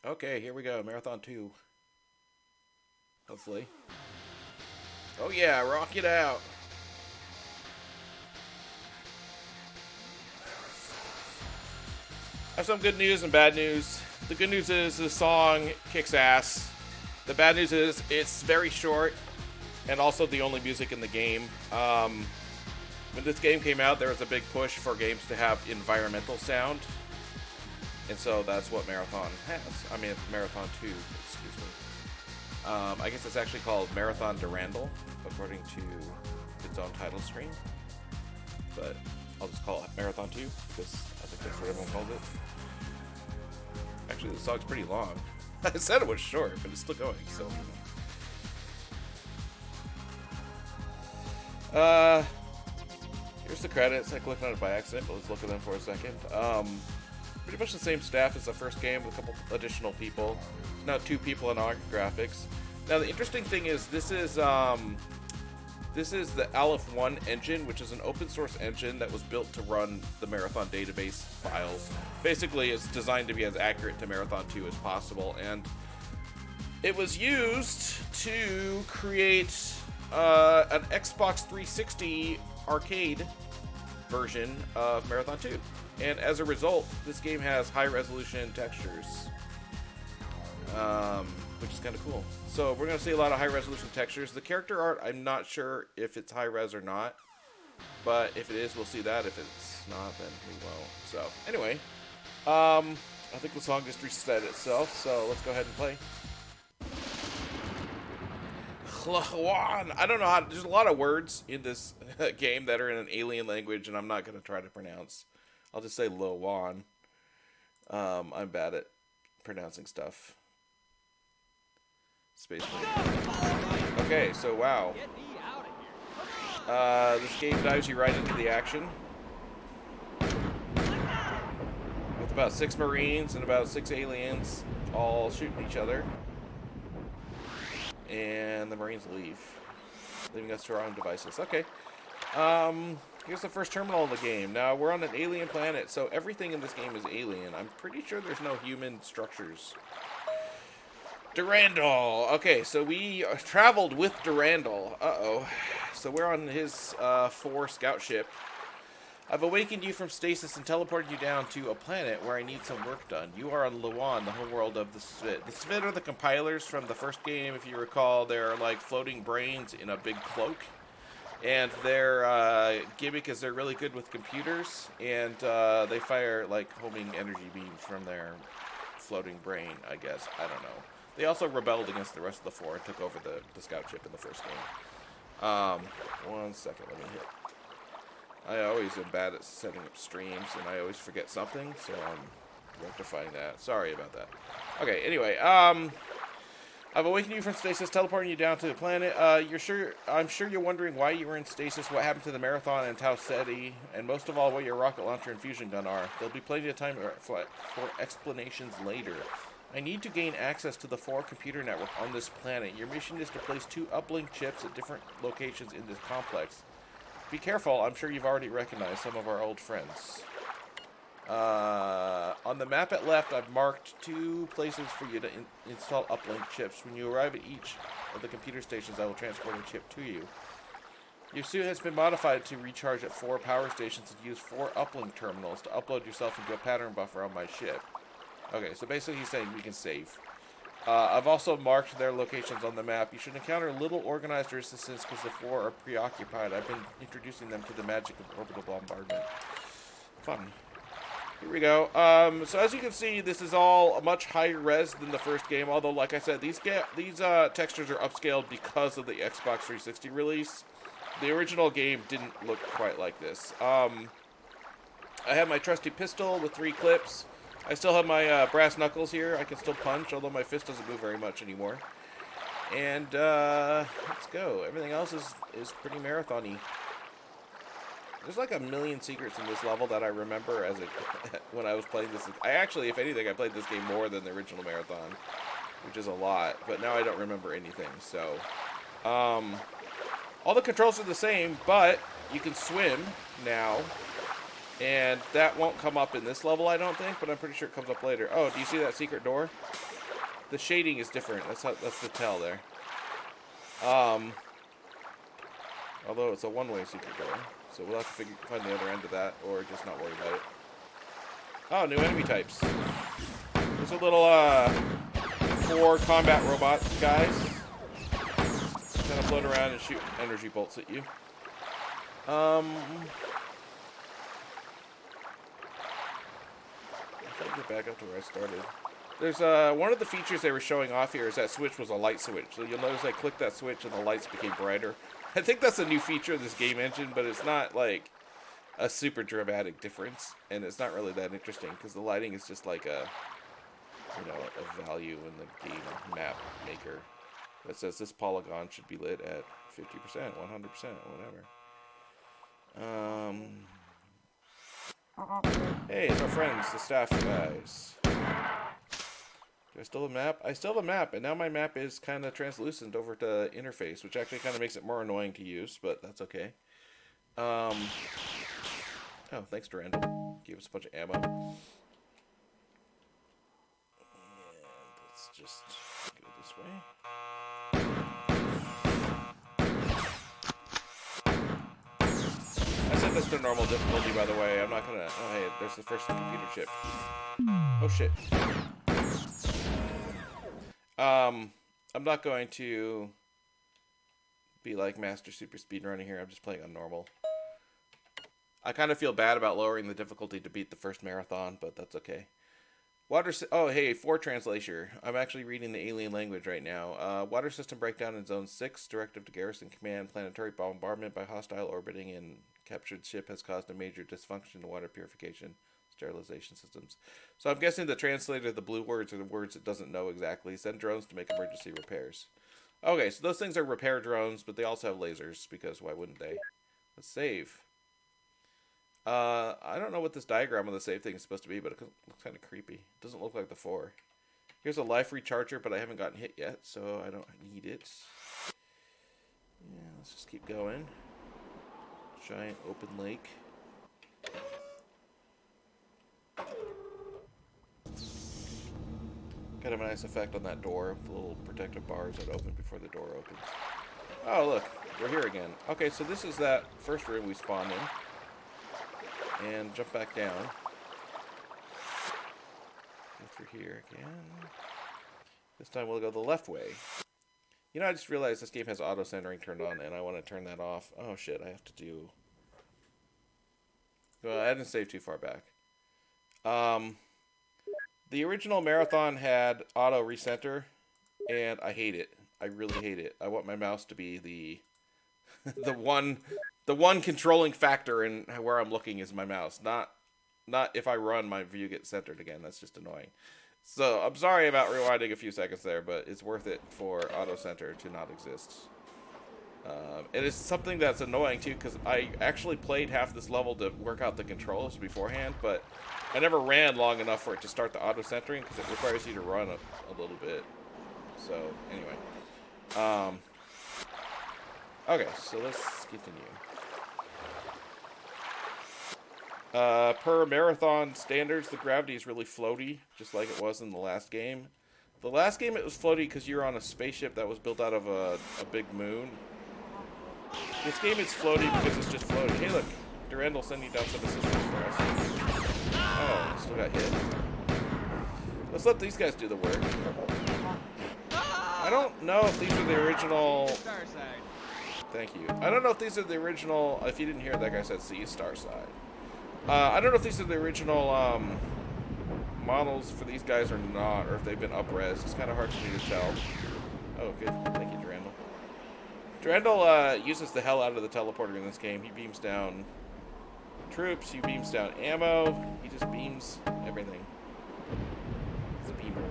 Okay, here we go. Marathon 2. Hopefully. Oh yeah, rock it out. I have some good news and bad news. The good news is the song kicks ass. The bad news is it's very short and also the only music in the game. When this game came out, there was a big push for games to have environmental sound. And so that's what Marathon has. I mean, Marathon 2, excuse me. I guess it's actually called Marathon Durandal, according to its own title screen. But I'll just call it Marathon 2, because I think that's what everyone calls it. Actually, the song's pretty long. I said it was short, but it's still going, so... Here's the credits. I clicked on it by accident, but let's look at them for a second. Pretty much the same staff as the first game with a couple additional people. Now 2 people in graphics. Now the interesting thing is this is the Aleph 1 engine, which is an open source engine that was built to run the Marathon database files. Basically, it's designed to be as accurate to Marathon 2 as possible, and it was used to create an Xbox 360 arcade version of Marathon 2. And as a result, this game has high-resolution textures, which is kind of cool. So we're going to see a lot of high-resolution textures. The character art, I'm not sure if it's high-res or not, but if it is, we'll see that. If it's not, then we won't. So anyway, I think the song just reset itself, so let's go ahead and play. I don't know how. There's a lot of words in this game that are in an alien language, and I'm not going to try to pronounce. I'll just say Lawan. I'm bad at pronouncing stuff. Space Marine. Okay, so wow. This game dives you right into the action. With about 6 Marines and about 6 aliens all shooting each other. And the Marines leave, leaving us to our own devices. Okay. Here's the first terminal in the game. Now, we're on an alien planet, so everything in this game is alien. I'm pretty sure there's no human structures. Durandal. Okay, so we traveled with Durandal. Uh-oh. So we're on his 4 scout ship. I've awakened you from stasis and teleported you down to a planet where I need some work done. You are on Lawan, the homeworld of the Svit. The Svit are the compilers from the first game. If you recall, they're like floating brains in a big cloak. And their gimmick is they're really good with computers, and they fire like homing energy beams from their floating brain, I guess. I don't know. They also rebelled against the rest of the 4 and took over the scout ship in the first game. 1 second, let me hit. I always am bad at setting up streams, and I always forget something, so I'm rectifying that. Sorry about that. Okay, anyway, I've awakened you from stasis, teleporting you down to the planet. I'm sure you're wondering why you were in stasis, what happened to the Marathon and Tau Ceti, and most of all, what your rocket launcher and fusion gun are. There'll be plenty of time for explanations later. I need to gain access to the 4 computer network on this planet. Your mission is to place 2 uplink chips at different locations in this complex. Be careful, I'm sure you've already recognized some of our old friends. On the map at left, I've marked 2 places for you to install uplink chips. When you arrive at each of the computer stations, I will transport a chip to you. Your suit has been modified to recharge at 4 power stations and use 4 uplink terminals to upload yourself into a pattern buffer on my ship. Okay, so basically he's saying we can save. I've also marked their locations on the map. You should encounter little organized resistance because the 4 are preoccupied. I've been introducing them to the magic of orbital bombardment. Fun. Here we go. So as you can see, this is all much higher res than the first game. Although, like I said, these textures are upscaled because of the Xbox 360 release. The original game didn't look quite like this. I have my trusty pistol with 3 clips. I still have my brass knuckles here. I can still punch, although my fist doesn't move very much anymore. And let's go. Everything else is pretty marathon-y. There's like a million secrets in this level that I remember as when I was playing this. I actually, if anything, I played this game more than the original Marathon, which is a lot. But now I don't remember anything. So all the controls are the same, but you can swim now. And that won't come up in this level, I don't think, but I'm pretty sure it comes up later. Oh, do you see that secret door? The shading is different. That's the tell there. Although it's a one-way secret door, so we'll have to find the other end of that, or just not worry about it. Oh, new enemy types. There's a little 4 combat robot guys. Kind of float around and shoot energy bolts at you. I think get back up to where I started. There's one of the features they were showing off here is that switch was a light switch. So you'll notice I clicked that switch and the lights became brighter. I think that's a new feature of this game engine, but it's not like a super dramatic difference, and it's not really that interesting because the lighting is just like a, you know, a value in the game map maker that says this polygon should be lit at 50%, 100%, whatever. Hey, it's our friends, the staff guys. Do I still have a map? I still have a map, and now my map is kind of translucent over to interface, which actually kind of makes it more annoying to use, but that's okay. Oh, thanks, Durandal. Gave us a bunch of ammo. And let's just go this way. I set this to normal difficulty, by the way. I'm not gonna... Oh, hey, there's the first computer chip. Oh, shit. I'm not going to be like Master Super Speedrunner here. I'm just playing on normal. I kind of feel bad about lowering the difficulty to beat the first marathon, but that's okay. Oh, hey, 4 translation. I'm actually reading the alien language right now. Water system breakdown in Zone 6. Directive to Garrison Command. Planetary bombardment by hostile orbiting and captured ship has caused a major dysfunction in water purification sterilization systems. So I'm guessing the translator of the blue words are the words it doesn't know exactly. Send drones to make emergency repairs. Okay, so those things are repair drones, but they also have lasers, because why wouldn't they? Let's save. I don't know what this diagram of the save thing is supposed to be, but it looks kind of creepy. It doesn't look like the 4. Here's a life recharger, but I haven't gotten hit yet, so I don't need it. Yeah, let's just keep going. Giant open lake. Kind of a nice effect on that door, the little protective bars that open before the door opens. Oh, look, we're here again. Okay, so this is that first room we spawned in. And jump back down. Go through here again. This time we'll go the left way. You know, I just realized this game has auto-centering turned on, and I want to turn that off. Oh, shit, I have to do... Well, I didn't save too far back. The original Marathon had auto-recenter, and I hate it. I really hate it. I want my mouse to be the... the one controlling factor in where I'm looking is my mouse. Not if I run, my view gets centered again. That's just annoying. So, I'm sorry about rewinding a few seconds there, but it's worth it for auto-center to not exist. It is something that's annoying, too, because I actually played half this level to work out the controls beforehand, but I never ran long enough for it to start the auto-centering, because it requires you to run a little bit. So, anyway. Okay, so let's continue. Per Marathon standards, the gravity is really floaty, just like it was in the last game. The last game it was floaty because you're on a spaceship that was built out of a big moon. This game it's floaty because it's just floating. Hey look, Durandal sending down some assistance for us. Oh, still got hit. Let's let these guys do the work. I don't know if these are the original... Thank you. I don't know if these are the original... If you didn't hear, that guy said C, Starside. I don't know if these are the original models for these guys or not, or if they've been up-res. It's kind of hard for me to tell. Oh, good. Thank you, Durandal. Durandal uses the hell out of the teleporter in this game. He beams down troops, he beams down ammo, he just beams everything. It's a beamer.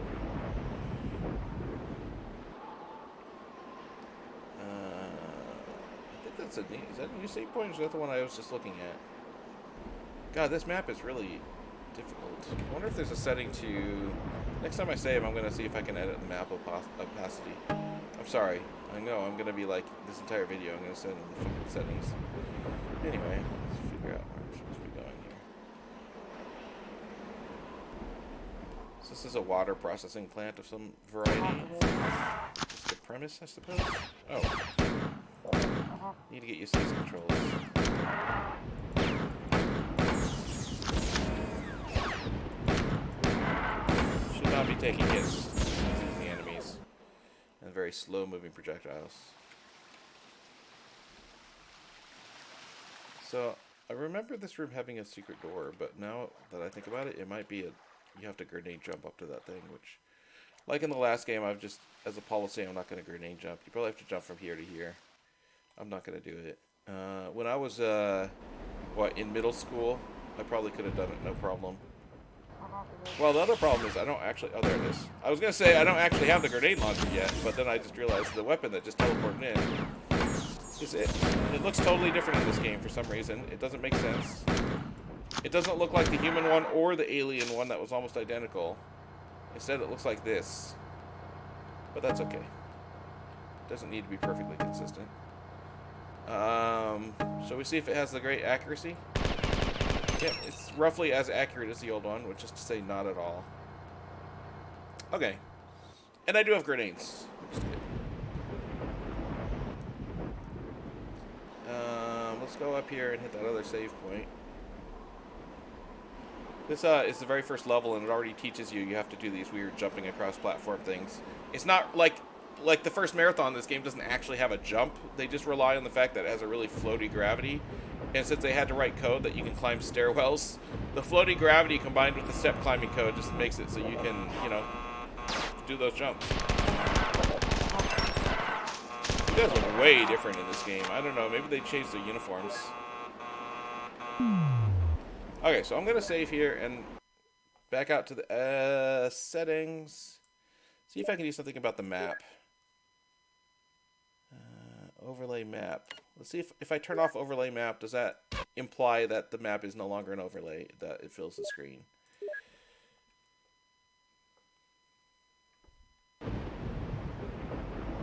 I think that's a new... Is that a new save point, or is that the one I was just looking at? God, this map is really difficult. I wonder if there's a setting to... Next time I save, I'm going to see if I can edit the map opacity. I'm sorry. I know, I'm going to be like, this entire video, I'm going to send the fucking settings. Anyway, let's figure out where we're supposed to be going here. So this is a water processing plant of some variety. That's the premise, I suppose. Oh. Need to get used to these controls. Should not be taking hits against the enemies. And very slow-moving projectiles. So, I remember this room having a secret door, but now that I think about it, it might be you have to grenade jump up to that thing, which, like in the last game, I've just, as a policy, I'm not going to grenade jump. You probably have to jump from here to here. I'm not going to do it. When I was, in middle school, I probably could have done it no problem. Well, the other problem is I don't actually, oh, there it is. I was going to say I don't actually have the grenade launcher yet, but then I just realized the weapon that just teleported in is it. It looks totally different in this game for some reason. It doesn't make sense. It doesn't look like the human one or the alien one that was almost identical. Instead, it looks like this. But that's okay. It doesn't need to be perfectly consistent. Shall we see if it has the great accuracy? Yeah, it's roughly as accurate as the old one, which is to say not at all. Okay. And I do have grenades, which is good. Let's go up here and hit that other save point. This is the very first level, and it already teaches you have to do these weird jumping across platform things. It's not like the first marathon. This game doesn't actually have a jump. They just rely on the fact that it has a really floaty gravity. And since they had to write code that you can climb stairwells, the floaty gravity combined with the step climbing code just makes it so you can, do those jumps. You guys are way different in this game. I don't know. Maybe they changed their uniforms. Okay, so I'm going to save here and back out to the settings. See if I can do something about the map. Overlay map. Let's see if I turn off overlay map, does that imply that the map is no longer an overlay, that it fills the screen?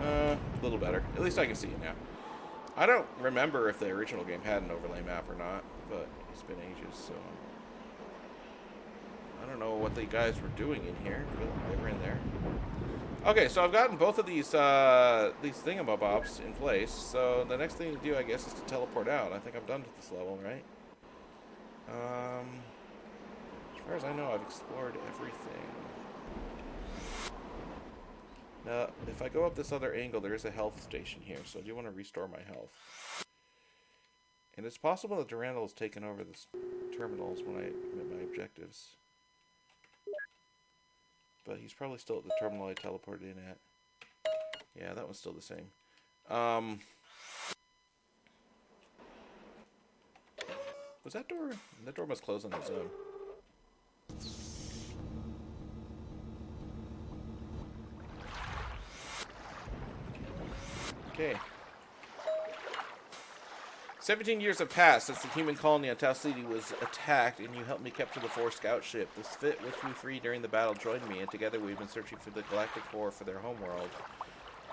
A little better. At least I can see it now. I don't remember if the original game had an overlay map or not, but it's been ages, so I don't know what the guys were doing in here, but they were in there. Okay, so I've gotten both of these thingamabobs in place, so the next thing to do, I guess, is to teleport out. I think I'm done with this level, right? As far as I know, I've explored everything. Now, if I go up this other angle, there is a health station here, so I do want to restore my health. And it's possible that Durandal has taken over the terminals when I met my objectives. But he's probably still at the terminal I teleported in at. Yeah, that one's still the same. Was that door? That door must close on its own. Okay. 17 years have passed since the human colony on Tau City was attacked, and you helped me capture the 4 scout ship. The Svit, which we freed during the battle, joined me, and together we've been searching for the Galactic Core for their homeworld.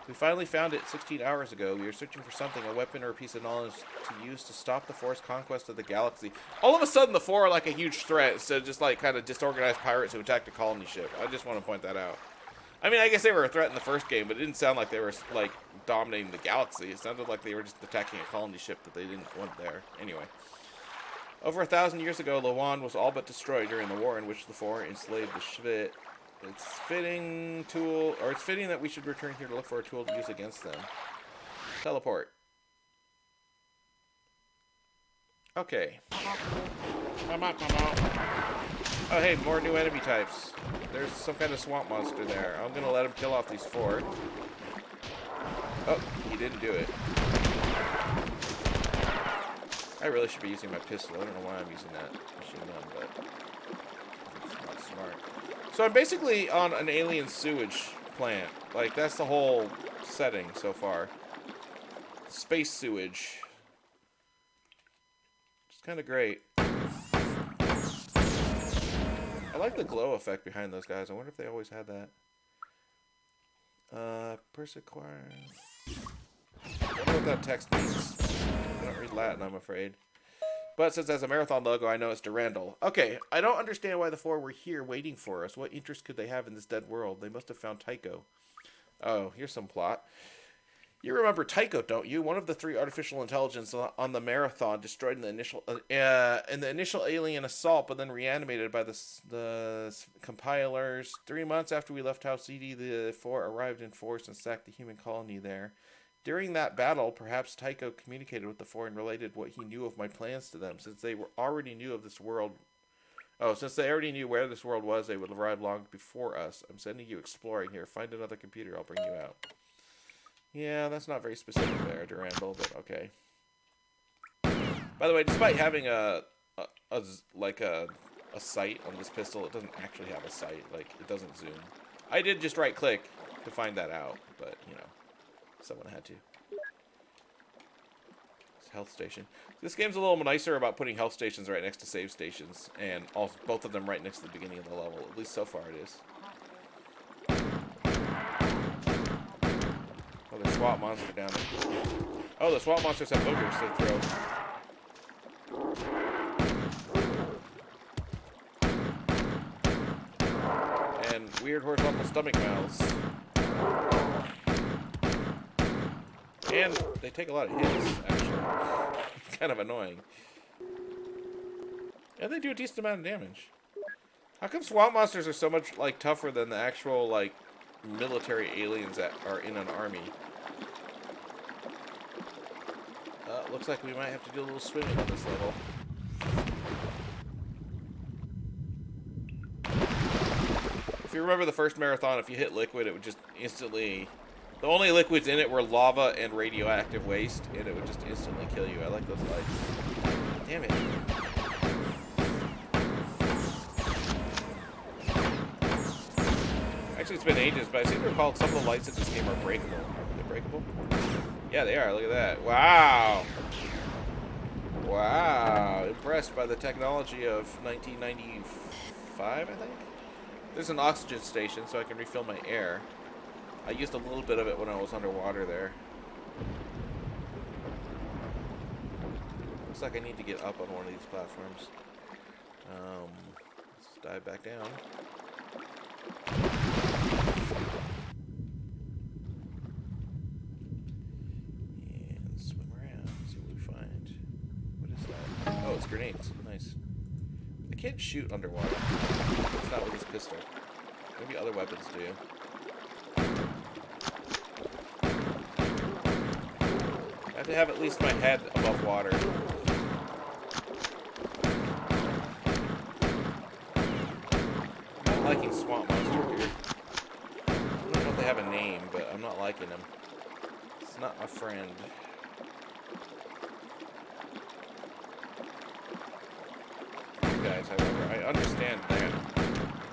We finally found it 16 hours ago. We were searching for something, a weapon or a piece of knowledge to use to stop the Force conquest of the galaxy. All of a sudden, the 4 are like a huge threat instead of just like kind of disorganized pirates who attacked a colony ship. I just want to point that out. I mean, I guess they were a threat in the first game, but it didn't sound like they were like dominating the galaxy. It sounded like they were just attacking a colony ship that they didn't want there. Anyway. Over 1,000 years ago, Lawan was all but destroyed during the war in which the 4 enslaved the Svit. It's fitting that we should return here to look for a tool to use against them. Teleport. Okay. Oh, hey, more new enemy types. There's some kind of swamp monster there. I'm gonna let him kill off these 4. Oh, he didn't do it. I really should be using my pistol. I don't know why I'm using that machine gun, but it's not smart. So I'm basically on an alien sewage plant. Like, that's the whole setting so far. Space sewage. It's kind of great. I like the glow effect behind those guys. I wonder if they always had that. Persequire. I wonder what that text means. I don't read Latin, I'm afraid. But since it has a Marathon logo, I know it's Durandal. Okay, I don't understand why the four were here waiting for us. What interest could they have in this dead world? They must have found Tycho. Oh, here's some plot. You remember Tycho, don't you? One of the three artificial intelligence on the Marathon, destroyed in the initial alien assault, but then reanimated by the compilers. 3 months after we left Tau Ceti, the four arrived in force and sacked the human colony there. During that battle, perhaps Tycho communicated with the four and related what he knew of my plans to them, since they already knew of this world. Oh, since they already knew where this world was, they would arrive long before us. I'm sending you exploring here. Find another computer. I'll bring you out. Yeah, that's not very specific there, Durandal, but okay. By the way, despite having a sight on this pistol, it doesn't actually have a sight. Like, it doesn't zoom. I did just right-click to find that out, but, you know, someone had to. It's a health station. This game's a little nicer about putting health stations right next to save stations, and also both of them right next to the beginning of the level. At least so far it is. Oh, there's SWAT monster down there. Oh, the SWAT monsters have boogers they throw. And weird horizontal stomach mouths. And they take a lot of hits, actually. Kind of annoying. And they do a decent amount of damage. How come SWAT monsters are so much, like, tougher than the actual, like, military aliens that are in an army? Looks like we might have to do a little swimming on this level. If you remember the first Marathon, if you hit liquid, it would just instantly... The only liquids in it were lava and radioactive waste, and it would just instantly kill you. I like those lights. Damn it. Actually, it's been ages, but I seem to recall some of the lights in this game are breakable. Are they breakable? Yeah, they are. Look at that. Wow. Wow. Impressed by the technology of 1995, I think? There's an oxygen station, so I can refill my air. I used a little bit of it when I was underwater there. Looks like I need to get up on one of these platforms. Let's dive back down. And swim around, see what we find. What is that? Oh, it's grenades. Nice. I can't shoot underwater. It's not with this pistol. Maybe other weapons do. I have to have at least my head above water. I'm not liking Swamp Monster here. I don't know if they have a name, but I'm not liking him. It's not my friend. These guys, however, I understand them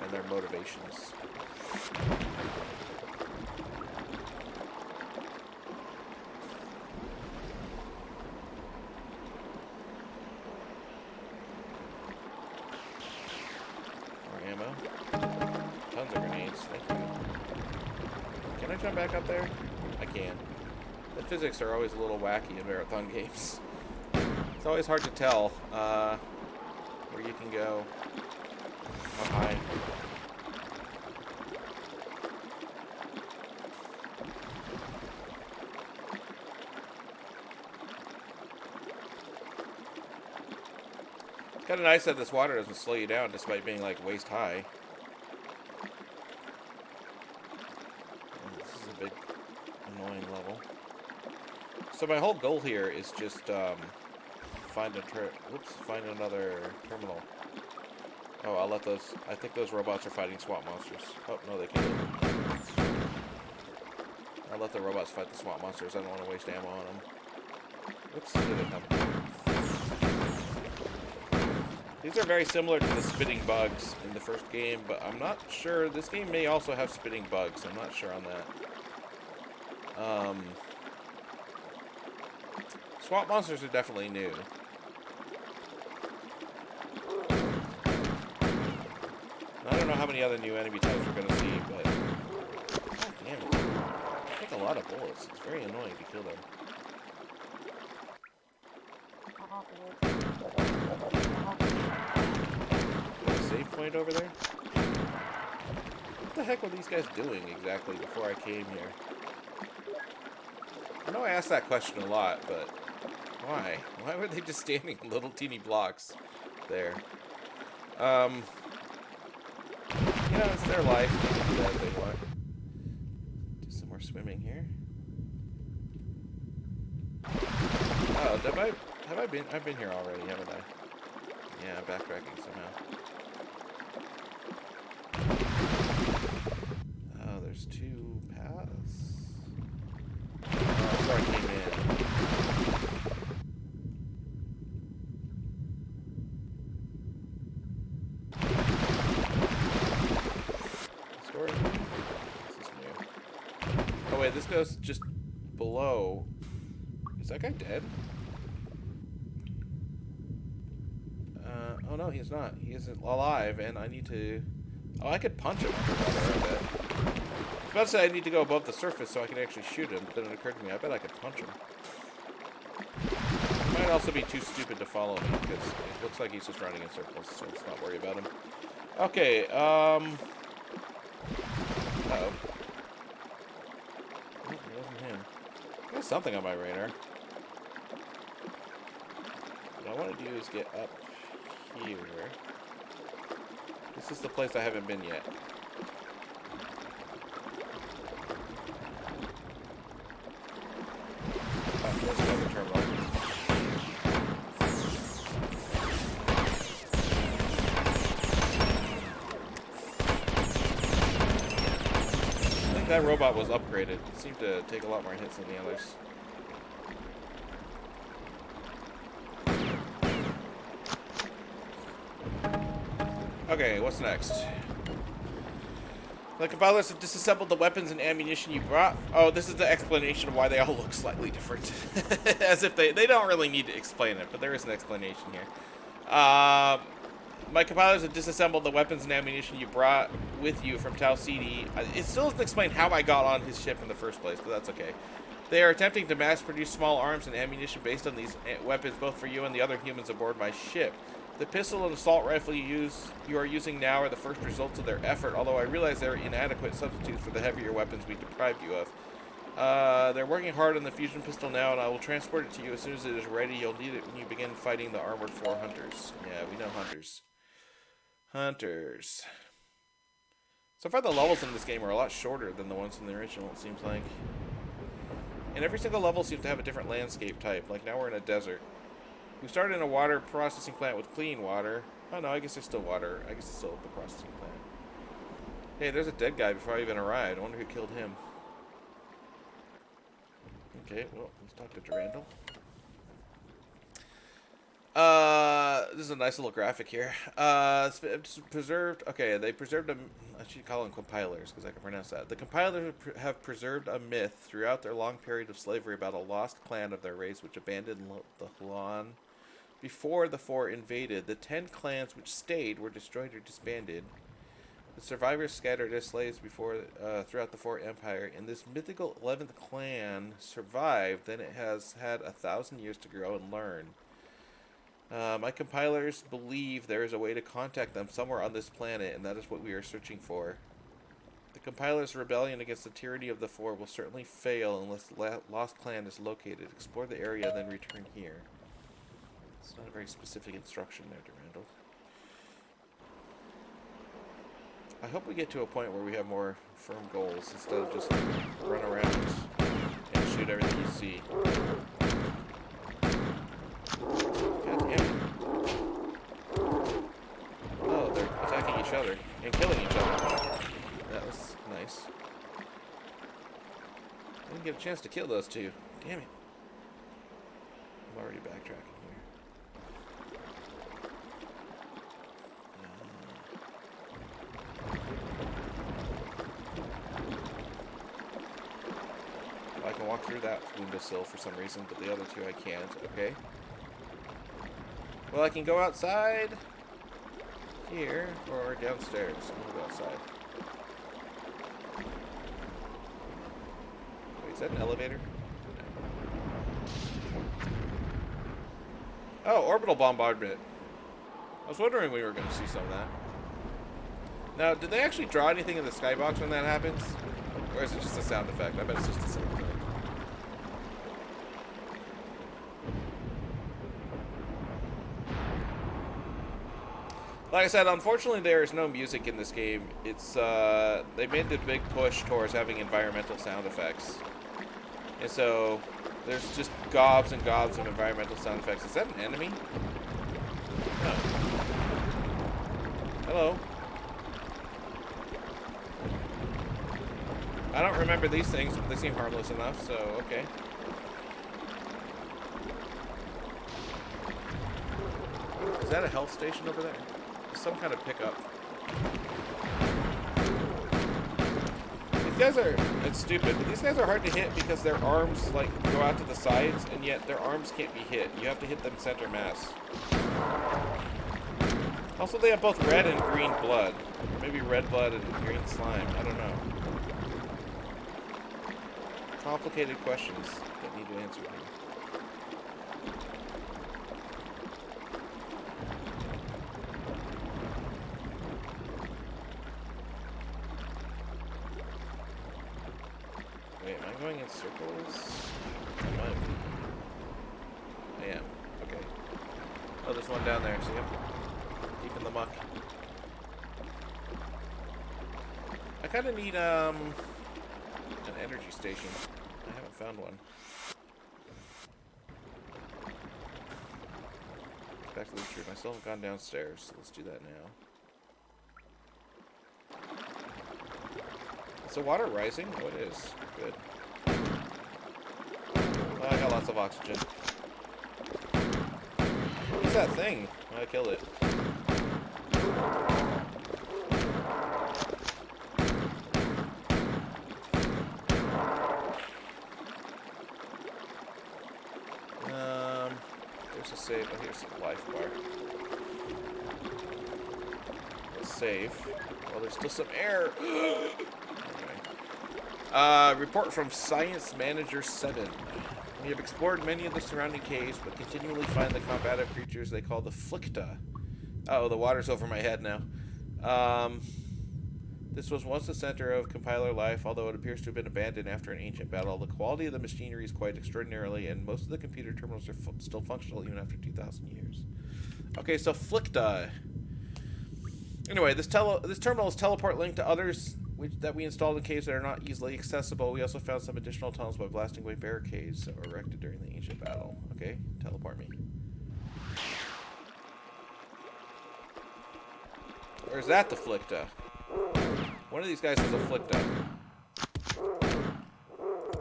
and their motivations. Tons of grenades, thank you. Can I jump back up there? I can. The physics are always a little wacky in Marathon games. It's always hard to tell where you can go, how high. It's kind of nice that this water doesn't slow you down despite being like waist high. This is a big annoying level. So my whole goal here is just find another terminal. Oh, I'll let those. I think those robots are fighting SWAT monsters. Oh no, they can't. I'll let the robots fight the SWAT monsters. I don't want to waste ammo on them. Whoops, here they come. These are very similar to the spitting bugs in the first game, but I'm not sure. This game may also have spitting bugs. I'm not sure on that. SWAT monsters are definitely new. I don't know how many other new enemy types we're going to see, but... God damn it. They take a lot of bullets. It's very annoying to kill them. Got a save point over there? What the heck were these guys doing exactly before I came here? I know I asked that question a lot, but why? Why were they just standing in little teeny blocks there? You know, it's their life. They can do that if they want. Do some more swimming here. Oh, have I been? I've been here already, haven't I? Yeah, backtracking somehow. Oh, there's two paths. Oh, that's where I came in. Storage room? This is new. Oh wait, this goes just below. Is that guy dead? Oh no, he's not. He isn't alive, and I need to... Oh, I could punch him underwater, I bet. I was about to say I need to go above the surface so I can actually shoot him, but then it occurred to me, I bet I could punch him. He might also be too stupid to follow me, because it looks like he's just running in circles, so let's not worry about him. Okay, uh-oh. Oh, it wasn't him. There's something on my radar. What I want to do is get up here. This is the place I haven't been yet. Oh, there's another terminal. I think that robot was upgraded. It seemed to take a lot more hits than the others. Okay, what's next? The compilers have disassembled the weapons and ammunition you brought. Oh, this is the explanation of why they all look slightly different. As if they don't really need to explain it, but there is an explanation here. My compilers have disassembled the weapons and ammunition you brought with you from Tau Ceti. It still doesn't explain how I got on his ship in the first place, but that's okay. They are attempting to mass-produce small arms and ammunition based on these weapons, both for you and the other humans aboard my ship. The pistol and assault rifle you are using now are the first results of their effort, although I realize they're inadequate substitutes for the heavier weapons we deprived you of. They're working hard on the fusion pistol now, and I will transport it to you as soon as it is ready. You'll need it when you begin fighting the Armored 4 hunters. Yeah, we know hunters. Hunters. So far, the levels in this game are a lot shorter than the ones in the original, it seems like. And every single level seems to have a different landscape type. Like, now we're in a desert. We started in a water processing plant with clean water. Oh no, I guess there's still water. I guess it's still the processing plant. Hey, there's a dead guy before I even arrived. I wonder who killed him. Okay, well, let's talk to Durandal. This is a nice little graphic here. It's preserved. Okay, they preserved a. I should call them compilers because I can pronounce that. The compilers have preserved a myth throughout their long period of slavery about a lost clan of their race which abandoned the Hulan before the Four invaded. The 10 clans which stayed were destroyed or disbanded. The survivors scattered as slaves throughout the Four Empire, and this mythical 11th clan survived. Then it has had 1,000 years to grow and learn. My compilers believe there is a way to contact them somewhere on this planet, and that is what we are searching for. The compilers' rebellion against the tyranny of the Four will certainly fail unless the Lost Clan is located. Explore the area, then return here. It's not a very specific instruction there, Durandal. I hope we get to a point where we have more firm goals instead of just run around and shoot everything you see. God damn it. Oh, they're attacking each other and killing each other. That was nice. I didn't get a chance to kill those two. Damn it. I'm already backtracking here. I can walk through that windowsill for some reason, but the other two I can't. Okay. Well, I can go outside here or downstairs. I'm gonna go outside. Wait, is that an elevator? No. Oh, orbital bombardment. I was wondering when we were going to see some of that. Now, did they actually draw anything in the skybox when that happens? Or is it just a sound effect? I bet it's just a sound effect. Like I said, unfortunately there is no music in this game. It's, they made the big push towards having environmental sound effects. And so, there's just gobs and gobs of environmental sound effects. Is that an enemy? No. Hello? I don't remember these things, but they seem harmless enough, so okay. Is that a health station over there? Some kind of pickup. These guys are, it's stupid, but these guys are hard to hit because their arms, like, go out to the sides, and yet their arms can't be hit. You have to hit them center mass. Also, they have both red and green blood. Or maybe red blood and green slime. I don't know. Complicated questions that need to answer here. Wait, am I going in circles? I might be. I am. Okay. Oh, there's one down there. See him? Deep in the muck. I kind of need, an energy station. I haven't found one. Back to the truth. I still haven't gone downstairs, so let's do that now. Is the water rising? Oh, it is. Good. Oh, I got lots of oxygen. What's that thing? Oh, I killed it. There's a save. Oh, here's a life bar. Let's save. Oh, there's still some air. Anyway. Report from Science Manager 7. We have explored many of the surrounding caves, but continually find the combative creatures they call the Flicta. Oh, the water's over my head now. This was once the center of compiler life, although it appears to have been abandoned after an ancient battle. The quality of the machinery is quite extraordinary, and most of the computer terminals are still functional even after 2,000 years. Okay, so Flicta. Anyway, this terminal is teleport linked to others that we installed in caves that are not easily accessible. We also found some additional tunnels by blasting away barricades that were erected during the ancient battle. Okay, teleport me. Or is that the Flicta? One of these guys is a Flicta.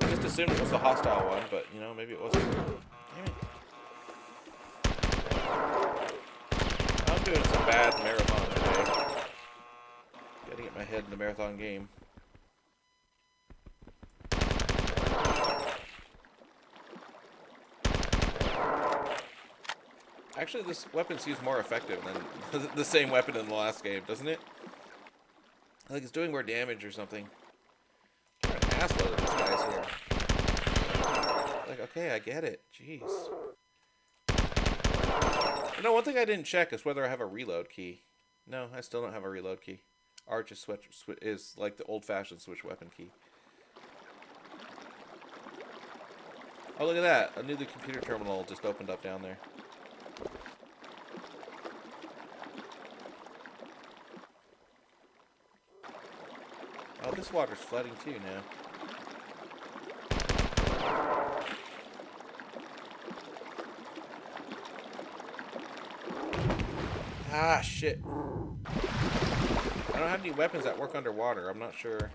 I just assumed it was the hostile one, but, you know, maybe it wasn't. Damn it. I'm doing some bad marathon today. Gotta get my head in the marathon game. Actually, this weapon seems more effective than the same weapon in the last game, doesn't it? Like it's doing more damage or something. What an assload of these guys here. Like, okay, I get it. Jeez. You know, one thing I didn't check is whether I have a reload key. No, I still don't have a reload key. R just switch is like the old-fashioned switch weapon key. Oh, look at that. I knew the computer terminal just opened up down there. Oh, this water's flooding too now. Ah, shit. I don't have any weapons that work underwater. I'm not sure.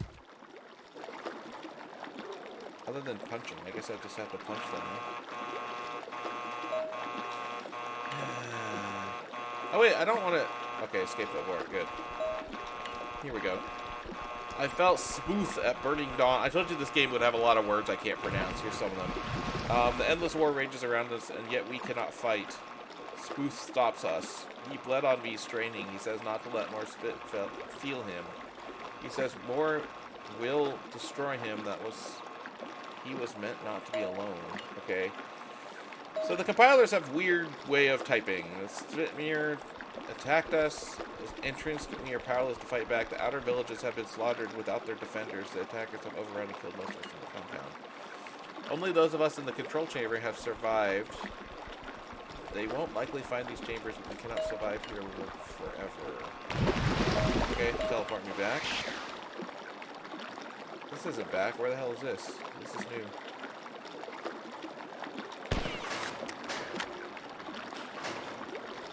Other than punching. I guess I just have to punch them. Oh, wait. I don't want to... Okay, escape the board. Good. Here we go. I felt smooth at Burning Dawn. I told you this game would have a lot of words I can't pronounce. Here's some of them. The endless war rages around us, and yet we cannot fight. Spooth stops us. He bled on me, straining. He says not to let more spit feel him. He says more will destroy him. He was meant not to be alone. Okay. So the compilers have weird way of typing. The Svitmir attacked us. The entrance we are powerless to fight back. The outer villages have been slaughtered without their defenders. The attackers have overrun and killed most of us in the compound. Only those of us in the control chamber have survived. They won't likely find these chambers, but we cannot survive here forever. Okay, teleport me back. This isn't back. Where the hell is this? This is new.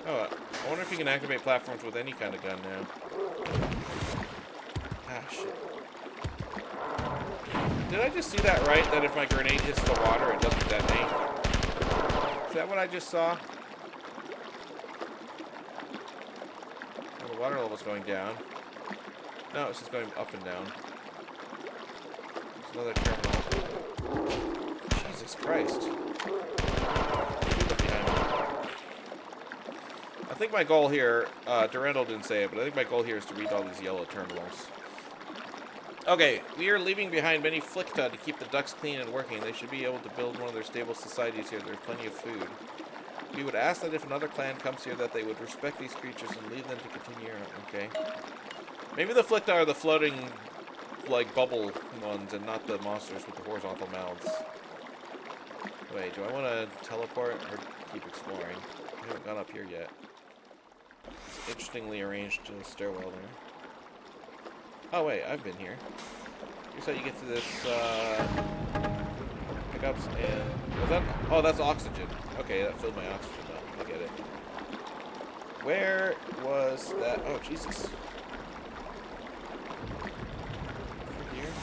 Oh, I wonder if you can activate platforms with any kind of gun now. Ah, shit. Did I just see that right? That if my grenade hits the water, it doesn't detonate? Is that what I just saw? Oh, the water level's going down. No, it's just going up and down. There's another terminal. Jesus Christ. I think my goal here, Durandal didn't say it, but I think my goal here is to read all these yellow terminals. Okay, we are leaving behind many Flicta to keep the ducks clean and working. They should be able to build one of their stable societies here. There's plenty of food. We would ask that if another clan comes here that they would respect these creatures and leave them to continue. Okay. Maybe the Flicta are the floating, like, bubble ones and not the monsters with the horizontal mouths. Wait, do I want to teleport or keep exploring? I haven't gone up here yet. It's interestingly arranged stairwell there. Oh wait, I've been here. Here's how you get to this, pickups and... Was that... Oh, that's oxygen. Okay, that filled my oxygen up. I get it. Where was that... Oh, Jesus. Over here?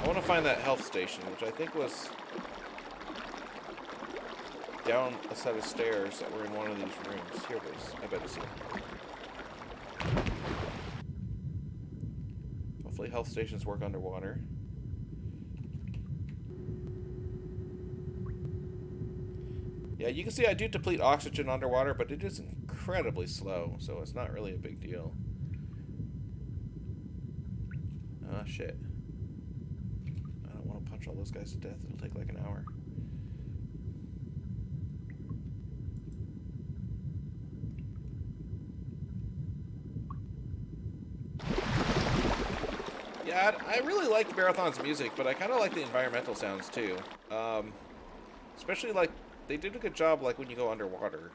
I want to find that health station, which I think was... down a set of stairs that were in one of these rooms. Here it is. I bet it's here. Hopefully health stations work underwater. Yeah, you can see I do deplete oxygen underwater, but it is incredibly slow, so it's not really a big deal. Ah, shit. I don't want to punch all those guys to death. It'll take like an hour. Yeah, I really liked Marathon's music, but I kind of like the environmental sounds too. Especially like they did a good job like when you go underwater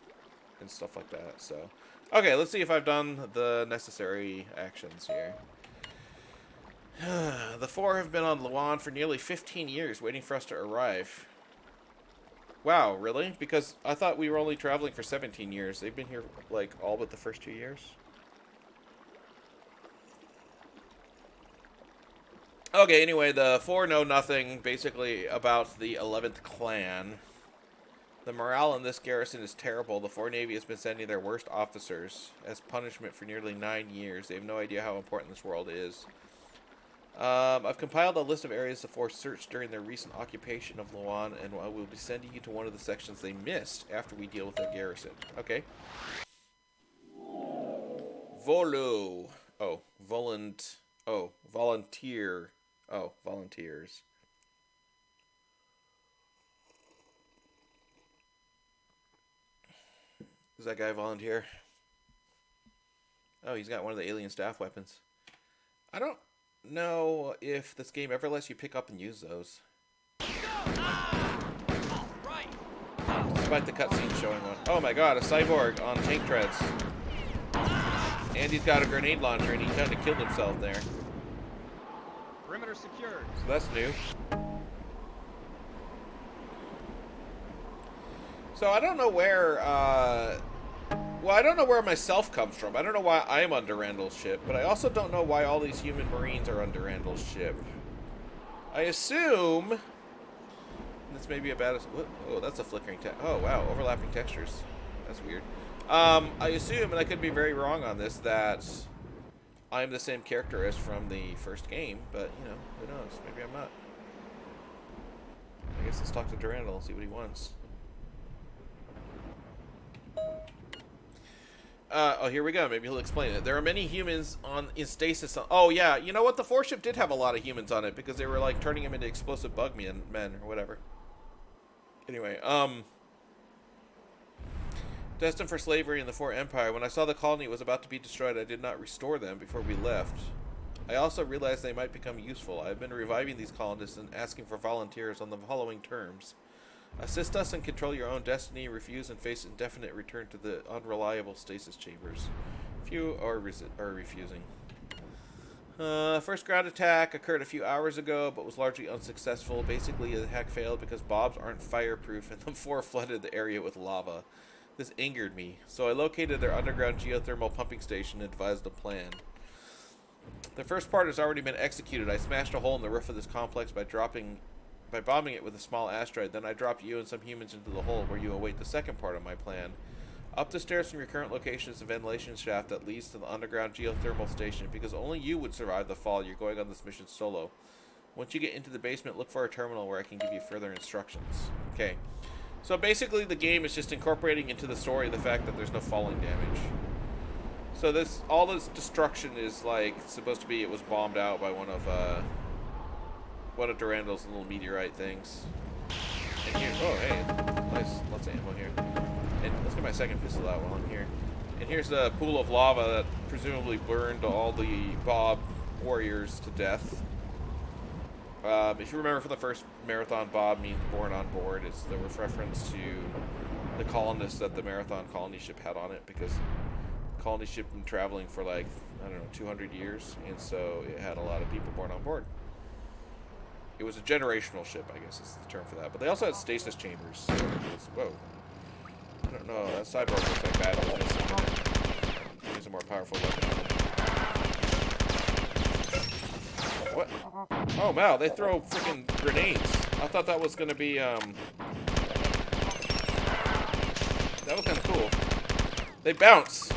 and stuff like that. So, okay, let's see if I've done the necessary actions here. The four have been on Luan for nearly 15 years, waiting for us to arrive. Wow, really? Because I thought we were only traveling for 17 years. They've been here like all but the first 2 years. Okay, anyway, the four know nothing, basically, about the 11th clan. The morale in this garrison is terrible. The Four Navy has been sending their worst officers as punishment for nearly 9 years. They have no idea how important this world is. I've compiled a list of areas the Four searched during their recent occupation of Luan, and I will be sending you to one of the sections they missed after we deal with their garrison. Okay. Volo. Oh, volunteer. Oh, volunteers. Does that guy volunteer? Oh, he's got one of the alien staff weapons. I don't know if this game ever lets you pick up and use those. Despite the cutscene showing one. Oh my god, a cyborg on tank treads. And he's got a grenade launcher and he kind of killed himself there. Perimeter secured. So that's new. So I don't know where, well, I don't know where myself comes from. I don't know why I'm on Durandal's ship, but I also don't know why all these human marines are on Durandal's ship. I assume... This may be a bad... Oh, that's a flickering oh, wow, overlapping textures. That's weird. I assume, and I could be very wrong on this, that I'm the same character as from the first game, but, you know, who knows? Maybe I'm not. I guess let's talk to Durandal and see what he wants. Oh, here we go. Maybe he'll explain it. There are many humans in stasis. Oh, yeah. You know what? The 4 ship did have a lot of humans on it because they were, like, turning them into explosive bug men or whatever. Anyway, destined for slavery in the Four Empire. When I saw the colony was about to be destroyed, I did not restore them before we left. I also realized they might become useful. I have been reviving these colonists and asking for volunteers on the following terms. Assist us and control your own destiny. Refuse and face indefinite return to the unreliable stasis chambers. Few are refusing. First ground attack occurred a few hours ago, but was largely unsuccessful. Basically, the attack failed because bobs aren't fireproof, and the four flooded the area with lava. This angered me, so I located their underground geothermal pumping station and devised a plan. The first part has already been executed. I smashed a hole in the roof of this complex by bombing it with a small asteroid. Then I dropped you and some humans into the hole where you await the second part of my plan. Up the stairs from your current location is a ventilation shaft that leads to the underground geothermal station. Because only you would survive the fall, you're going on this mission solo. Once you get into the basement, look for a terminal where I can give you further instructions. Okay. So basically the game is just incorporating into the story the fact that there's no falling damage. So all this destruction is like supposed to be it was bombed out by one of Durandal's little meteorite things. And here, oh hey, nice, lots of ammo here. And let's get my second pistol out while I'm here. And here's a pool of lava that presumably burned all the Bob warriors to death. If you remember from the first Marathon, Bob means born on board. It's the reference to the colonists that the Marathon colony ship had on it, because the colony ship been traveling for like, I don't know, 200 years, and so it had a lot of people born on board. It was a generational ship, I guess is the term for that. But they also had stasis chambers. So whoa. I don't know, that cyborg looks like battle. Use a more powerful weapon on him. What? Oh, wow, they throw freaking grenades. I thought that was going to be, that was kind of cool. They bounce.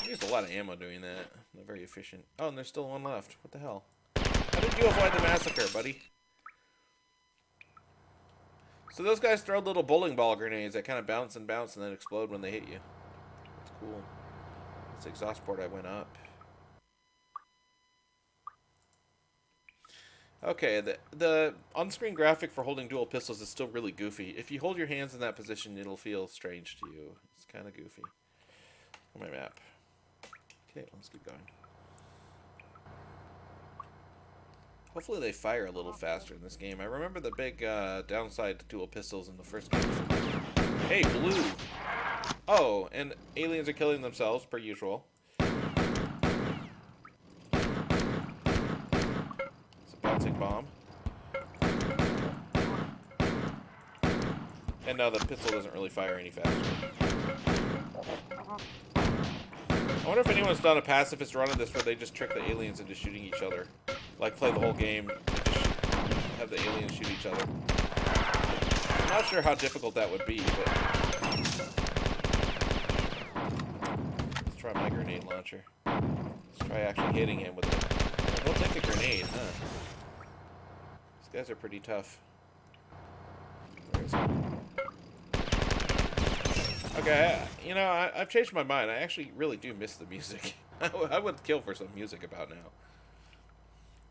Used a lot of ammo doing that. They're very efficient. Oh, and there's still one left. What the hell? How did you avoid the massacre, buddy? So those guys throw little bowling ball grenades that kind of bounce and bounce and then explode when they hit you. That's cool. This exhaust port I went up. Okay, the on-screen graphic for holding dual pistols is still really goofy. If you hold your hands in that position, it'll feel strange to you. It's kind of goofy. On my map. Okay, let's keep going. Hopefully they fire a little faster in this game. I remember the big downside to dual pistols in the first game. Hey, blue! Oh, and aliens are killing themselves, per usual. It's a bouncing bomb. And now the pistol doesn't really fire any faster. I wonder if anyone's done a pacifist run of this where they just trick the aliens into shooting each other. Like, play the whole game and just have the aliens shoot each other. I'm not sure how difficult that would be, but... Let's try my grenade launcher. Let's try actually hitting him with it. He'll take a grenade, huh? These guys are pretty tough. Where is he? Okay, you know, I've changed my mind. I actually really do miss the music. I would kill for some music about now.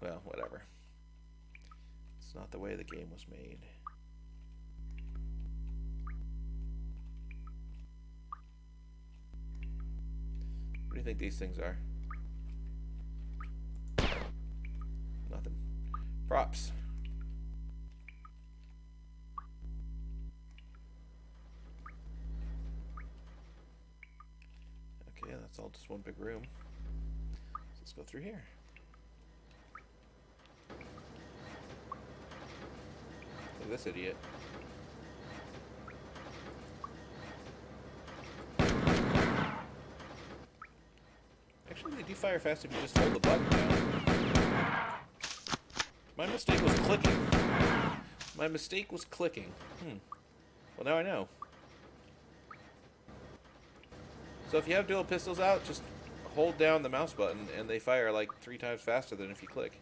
Well, whatever. It's not the way the game was made. What do you think these things are? Nothing. Props. Okay, that's all just one big room. So let's go through here. Look at this idiot. Actually, they do fire fast if you just hold the button down. My mistake was clicking. My mistake was clicking. Well, now I know. So if you have dual pistols out, just hold down the mouse button and they fire like 3 times faster than if you click.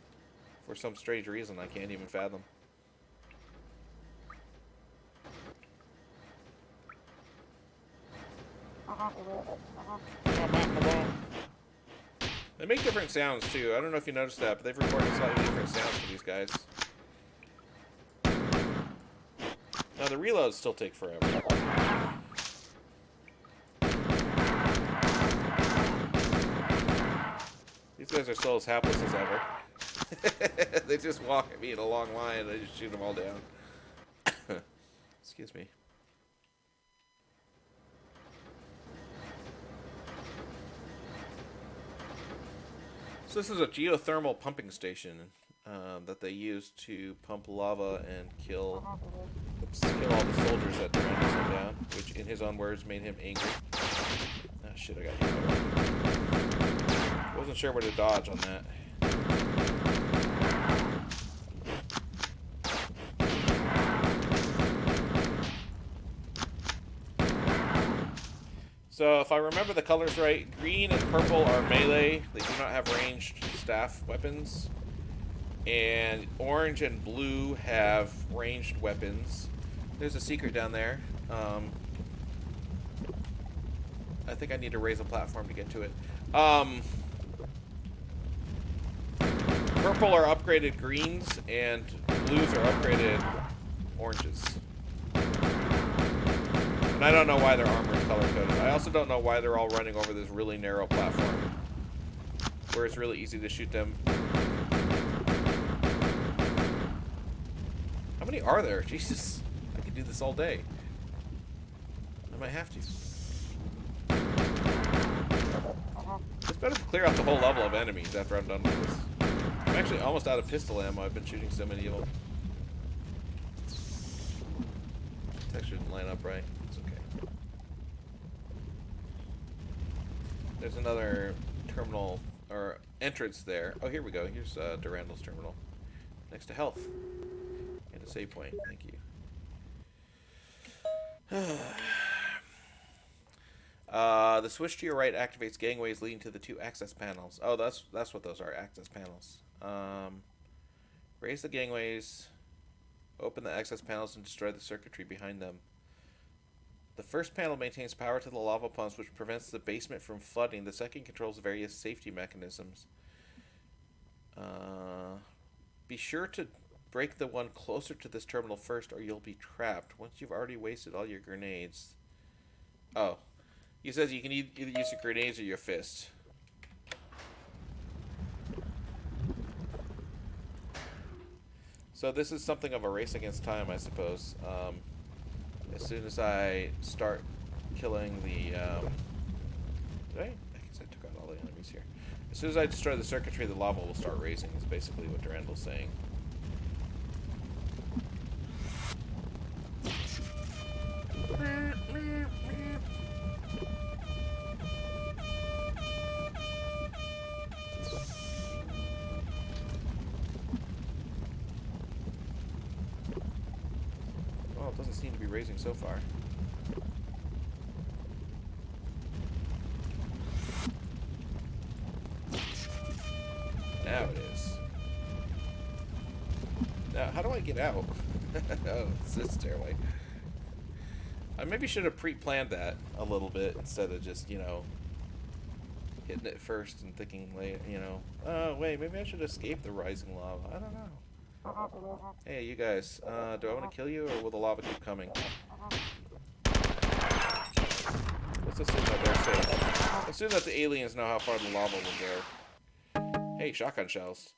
For some strange reason I can't even fathom. They make different sounds too. I don't know if you noticed that, but they've recorded slightly different sounds for these guys. Now the reloads still take forever. These guys are still as hapless as ever. They just walk at me in a long line and I just shoot them all down. Excuse me. So this is a geothermal pumping station that they use to pump lava and kill all the soldiers that Durandal sent down, which in his own words made him angry. Ah, shit, I got hit. Wasn't sure where to dodge on that. So if I remember the colors right, green and purple are melee. They do not have ranged staff weapons. And orange and blue have ranged weapons. There's a secret down there. I think I need to raise a platform to get to it. Purple are upgraded greens, and blues are upgraded oranges. And I don't know why their armor is color-coded. I also don't know why they're all running over this really narrow platform, where it's really easy to shoot them. How many are there? Jesus, I could do this all day. I might have to. It's better to clear out the whole level of enemies after I'm done with this. I'm actually almost out of pistol ammo. I've been shooting so many of them. Texture didn't line up right. It's okay. There's another terminal or entrance there. Oh, here we go. Here's Durandal's terminal. Next to health. And a save point. Thank you. The switch to your right activates gangways leading to the 2 access panels. Oh, that's what those are, access panels. Raise the gangways, open the access panels, and destroy the circuitry behind them. The first panel maintains power to the lava pumps, which prevents the basement from flooding. The second controls various safety mechanisms. Be sure to break the one closer to this terminal first, or you'll be trapped. Once you've already wasted all your grenades... Oh. He says you can either use your grenades or your fist. So this is something of a race against time, I suppose. As soon as I start killing the... Did I? I guess I took out all the enemies here. As soon as I destroy the circuitry, the lava will start raising, is basically what Durandal's saying. Well, it doesn't seem to be raising so far. Now it is. Now, how do I get out? Oh, it's this stairway. I maybe should have pre-planned that a little bit instead of just, you know, hitting it first and thinking later, you know, oh, wait, maybe I should escape the rising lava. I don't know. Hey, you guys, do I want to kill you or will the lava keep coming? Let's assume that they're safe. Assume that the aliens know how far the lava will go. Hey, shotgun shells.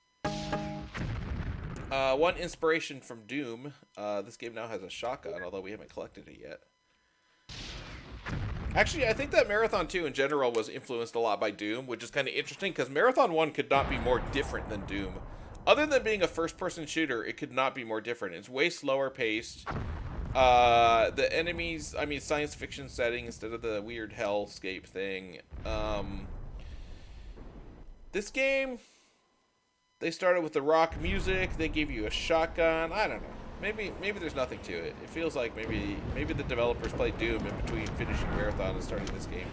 One inspiration from Doom. This game now has a shotgun, although we haven't collected it yet. Actually, I think that Marathon 2 in general was influenced a lot by Doom, which is kind of interesting because Marathon 1 could not be more different than Doom. Other than being a first-person shooter, it could not be more different. It's way slower paced. The enemies, I mean, science fiction setting instead of the weird hellscape thing. This game, they started with the rock music. They gave you a shotgun. I don't know. Maybe there's nothing to it. It feels like maybe the developers played Doom in between finishing Marathon and starting this game.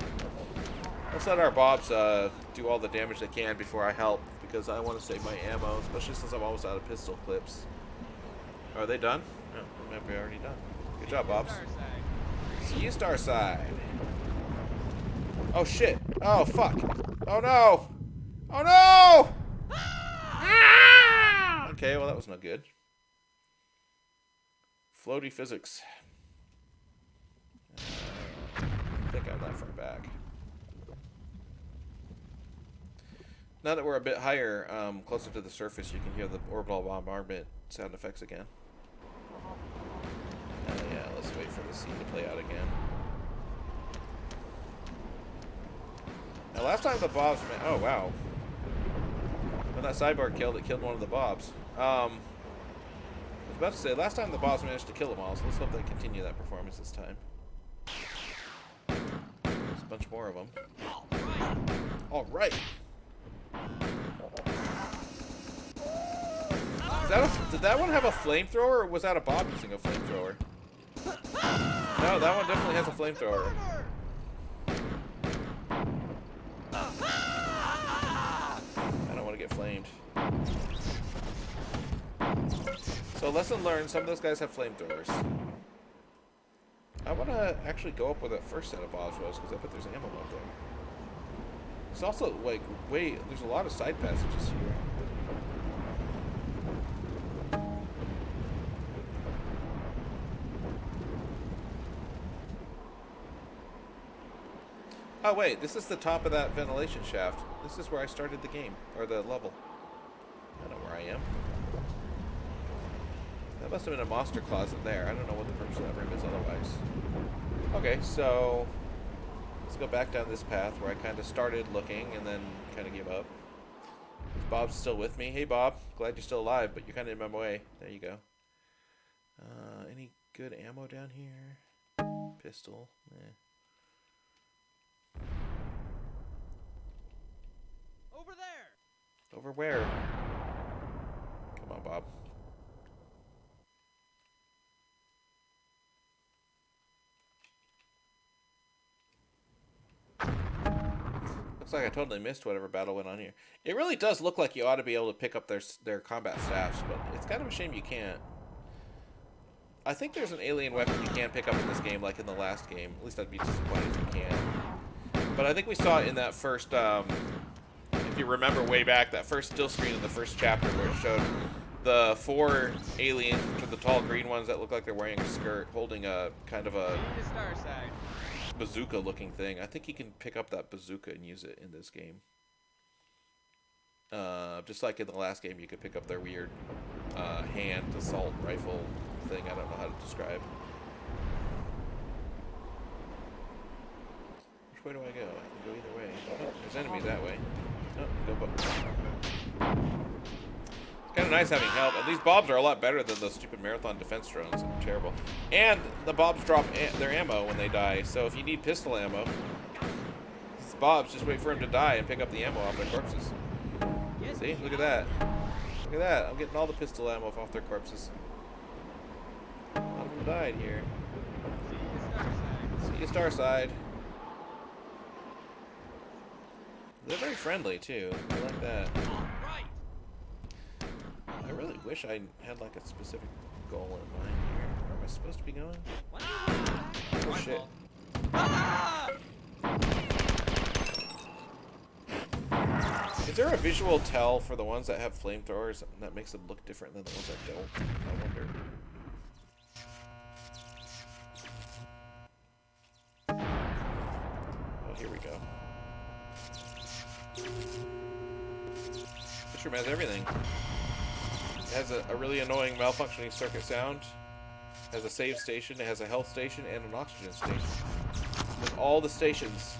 Let's let our Bobs do all the damage they can before I help, because I want to save my ammo, especially since I'm almost out of pistol clips. Are they done? No, they might be already done. Good job, Bobs. See you, Starside. Oh, shit. Oh, fuck. Oh, no. Oh no! Ah! Okay, well that was no good. Floaty physics. I think I'm that far back. Now that we're a bit higher, closer to the surface, you can hear the orbital bombardment sound effects again. Yeah, let's wait for the scene to play out again. Now, last time the Bobs... Oh, wow. When that cyborg killed, it killed one of the Bobs. I was about to say, last time the Bobs managed to kill them all, so let's hope they continue that performance this time. There's a bunch more of them. All right. Did that one have a flamethrower, or was that a Bob using a flamethrower? No, that one definitely has a flamethrower. I don't want to get flamed. So lesson learned, some of those guys have flamethrowers. I want to actually go up where that first set of Bobs was, because I bet there's ammo up there. There's also, like, there's a lot of side passages here. Oh wait, this is the top of that ventilation shaft. This is where I started the game, or the level. I know where I am. That must have been a monster closet there. I don't know what the purpose of that room is otherwise. Okay, so let's go back down this path where I kind of started looking and then kind of gave up. Is Bob still with me? Hey Bob, glad you're still alive, but you're kind of in my way. There you go. Any good ammo down here? Pistol. Over there. Over where? Come on, Bob. Looks like I totally missed whatever battle went on here. It really does look like you ought to be able to pick up their combat staffs, but it's kind of a shame you can't. I think there's an alien weapon you can pick up in this game, like in the last game. At least I'd be disappointed if you can. But I think we saw it in that first, if you remember way back, that first still screen in the first chapter where it showed the 4 aliens, which are the tall green ones that look like they're wearing a skirt, holding a kind of a bazooka-looking thing. I think you can pick up that bazooka and use it in this game. Just like in the last game, you could pick up their weird hand assault rifle thing. I don't know how to describe. Which way do I go? I can go either way. Oh, there's enemies that way. Oh, go both. It's kind of nice having help. And these Bobs are a lot better than those stupid Marathon defense drones. They're terrible. And the Bobs drop their ammo when they die. So if you need pistol ammo, these Bobs, just wait for them to die and pick up the ammo off their corpses. See? Look at that. Look at that. I'm getting all the pistol ammo off their corpses. A lot of them died here. See you, Starside. They're very friendly, too. I like that. I really wish I had, like, a specific goal in mind here. Where am I supposed to be going? Oh, shit. Is there a visual tell for the ones that have flamethrowers that makes them look different than the ones that don't? I wonder. Oh, here we go. This room has everything. It has a really annoying malfunctioning circuit sound. It has a save station, it has a health station, and an oxygen station. With all the stations.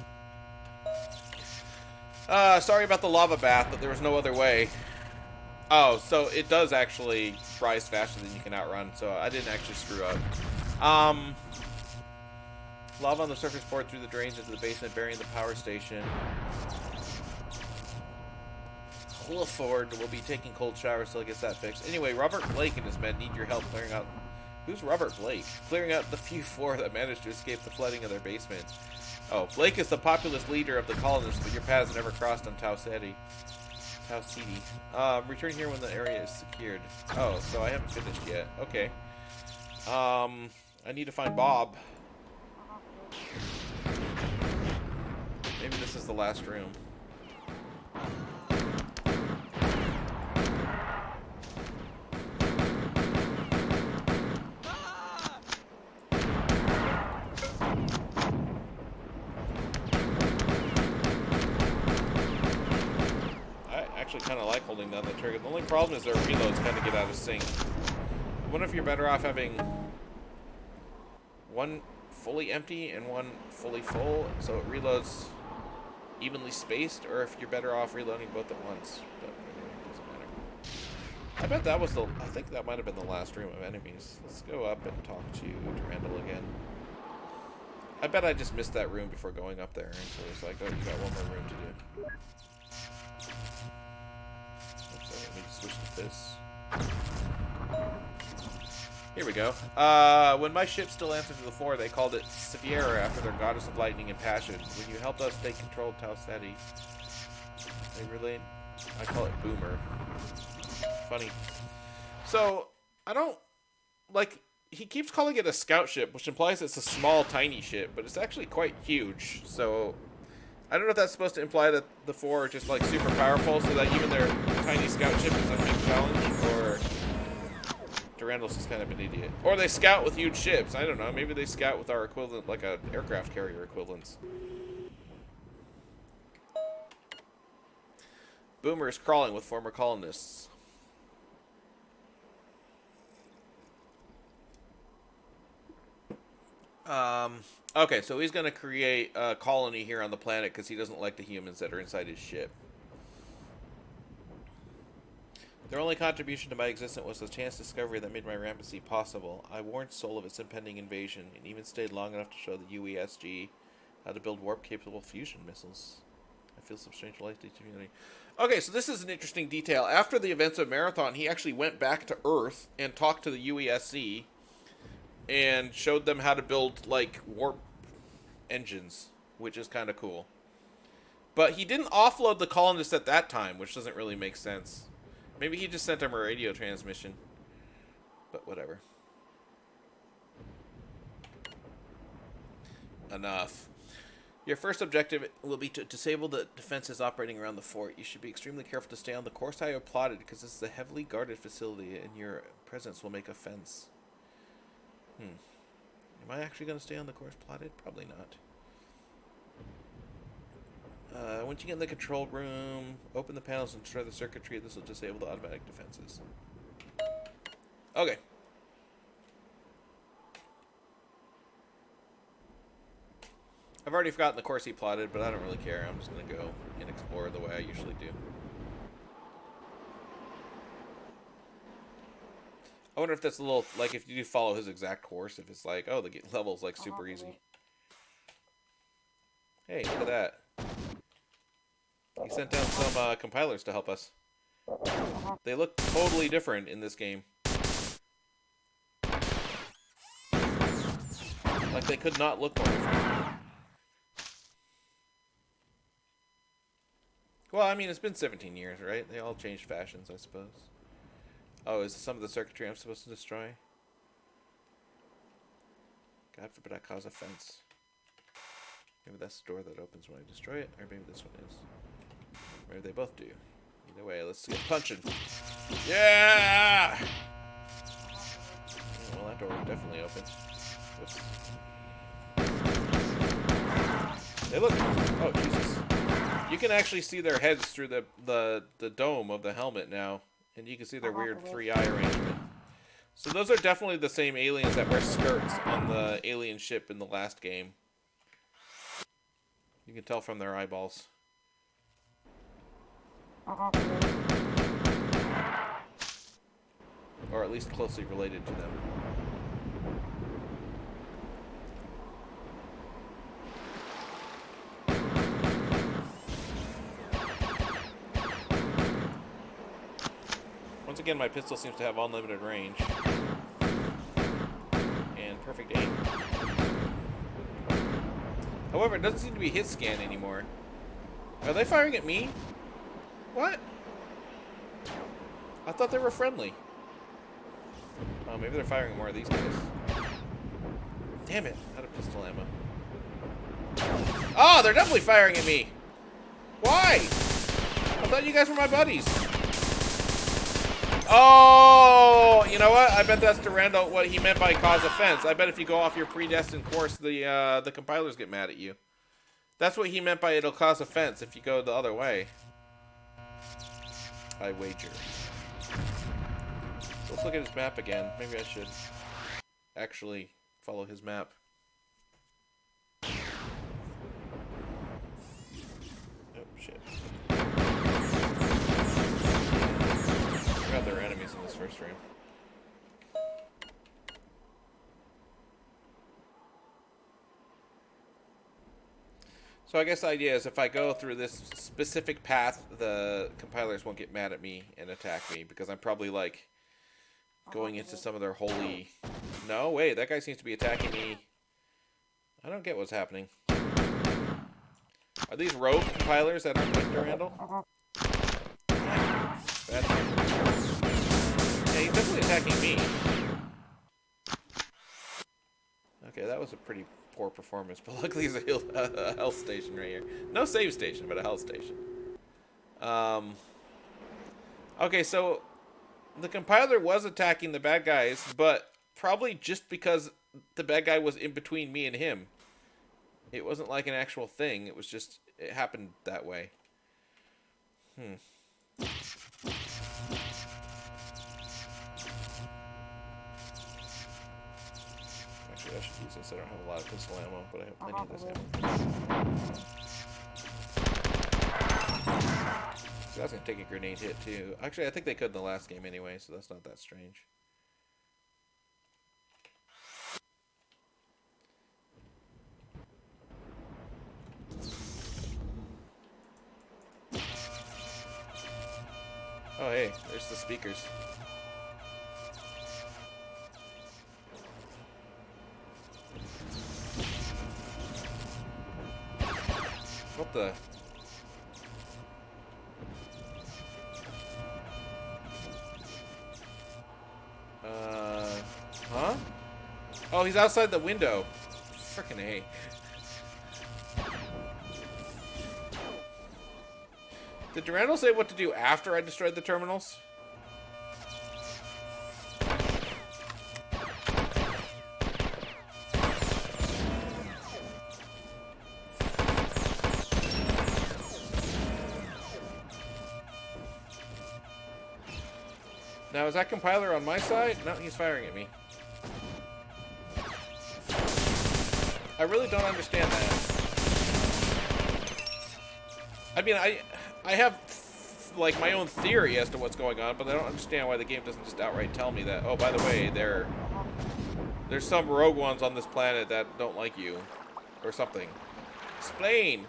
Sorry about the lava bath, but there was no other way. Oh, so it does actually rise faster than you can outrun, so I didn't actually screw up. Lava on the surface poured through the drains into the basement, burying the power station. Clifford will be taking cold showers till he gets that fixed. Anyway, Robert Blake and his men need your help clearing out... Who's Robert Blake? Clearing out the few 4 that managed to escape the flooding of their basement. Oh, Blake is the populist leader of the colonists, but your paths never crossed on Tau Ceti. Return here when the area is secured. Oh, so I haven't finished yet. Okay. I need to find Bob. Maybe this is the last room. actually kind of like holding down the trigger. The only problem is their reloads kind of get out of sync. I wonder if you're better off having one fully empty and one fully full, so it reloads evenly spaced, or if you're better off reloading both at once. But it doesn't matter. I bet that was I think that might have been the last room of enemies. Let's go up and talk to Durandal again. I bet I just missed that room before going up there, and so it's like, oh, you got one more room to do. Oops, let me switch to this. Here we go. When my ship still answered to the floor, they called it Seviera after their goddess of lightning and passion. When you helped us take control of Tau Ceti, they relayed. I call it Boomer. Funny. So, I don't like. He keeps calling it a scout ship, which implies it's a small, tiny ship, but it's actually quite huge. So, I don't know if that's supposed to imply that the four are just like super powerful, so that even their tiny scout ship is a big challenge, or Durandal's just kind of an idiot. Or they scout with huge ships. I don't know. Maybe they scout with our equivalent, like a aircraft carrier equivalents. Boomer is crawling with former colonists. Okay, so he's going to create a colony here on the planet because he doesn't like the humans that are inside his ship. Their only contribution to my existence was the chance discovery that made my rampancy possible. I warned Sol of its impending invasion, and even stayed long enough to show the UESG how to build warp-capable fusion missiles. I feel some strange loyalty to community. Okay, so this is an interesting detail. After the events of Marathon, he actually went back to Earth and talked to the UESC and showed them how to build, like, warp engines, which is kind of cool. But he didn't offload the colonists at that time, which doesn't really make sense. Maybe he just sent them a radio transmission. But whatever. Enough. Your first objective will be to disable the defenses operating around the fort. You should be extremely careful to stay on the course I have plotted, because this is a heavily guarded facility, and your presence will make a fence. Am I actually going to stay on the course plotted? Probably not. Once you get in the control room, open the panels and destroy the circuitry. This will disable the automatic defenses. Okay. I've already forgotten the course he plotted, but I don't really care. I'm just going to go and explore the way I usually do. I wonder if that's a little, like, if you do follow his exact course, if it's like, oh, the level's, like, super easy. Hey, look at that. He sent down some compilers to help us. They look totally different in this game. Like, they could not look more different. Well, I mean, it's been 17 years, right? They all changed fashions, I suppose. Oh, is some of the circuitry I'm supposed to destroy? God forbid I cause offense. Maybe that's the door that opens when I destroy it, or maybe this one is. Maybe they both do. Either way, let's get punching. Yeah! Well, that door definitely opens. Whoops. They look... Oh, Jesus. You can actually see their heads through the dome of the helmet now. And you can see their weird three-eye arrangement. So those are definitely the same aliens that wear skirts on the alien ship in the last game. You can tell from their eyeballs. Or at least closely related to them. Once again, my pistol seems to have unlimited range. And perfect aim. However, it doesn't seem to be hit scan anymore. Are they firing at me? What? I thought they were friendly. Oh, maybe they're firing more of these guys. Damn it, out of pistol ammo. Oh, they're definitely firing at me! Why? I thought you guys were my buddies. Oh, you know what? I bet that's Durandal, what he meant by cause offense. I bet if you go off your predestined course, the compilers get mad at you. That's what he meant by it'll cause offense if you go the other way. I wager. Let's look at his map again. Maybe I should actually follow his map. Oh, shit. I forgot there were enemies in this first room. So I guess the idea is if I go through this specific path, the compilers won't get mad at me and attack me, because I'm probably, like, going into some of their holy... No, wait, that guy seems to be attacking me. I don't get what's happening. Are these rogue compilers that aren't with Durandal? That's... Yeah, he's definitely attacking me. Okay, that was a pretty poor performance, but luckily there's a health station right here. No save station, but a health station. Okay, so the compiler was attacking the bad guys, but probably just because the bad guy was in between me and him. It wasn't like an actual thing. It was just, it happened that way. Actually, I should use this. I don't have a lot of pistol ammo, but I have plenty of this ammo. So that's going to take a grenade hit, too. Actually, I think they could in the last game anyway, so that's not that strange. Oh, hey, there's the speakers. What the? Huh? Oh, he's outside the window. Frickin' A. Did Durandal say what to do after I destroyed the terminals? Now, is that compiler on my side? No, he's firing at me. I really don't understand that. I mean, I have, like, my own theory as to what's going on, but I don't understand why the game doesn't just outright tell me that, oh, by the way, there's some rogue ones on this planet that don't like you. Or something. Explain!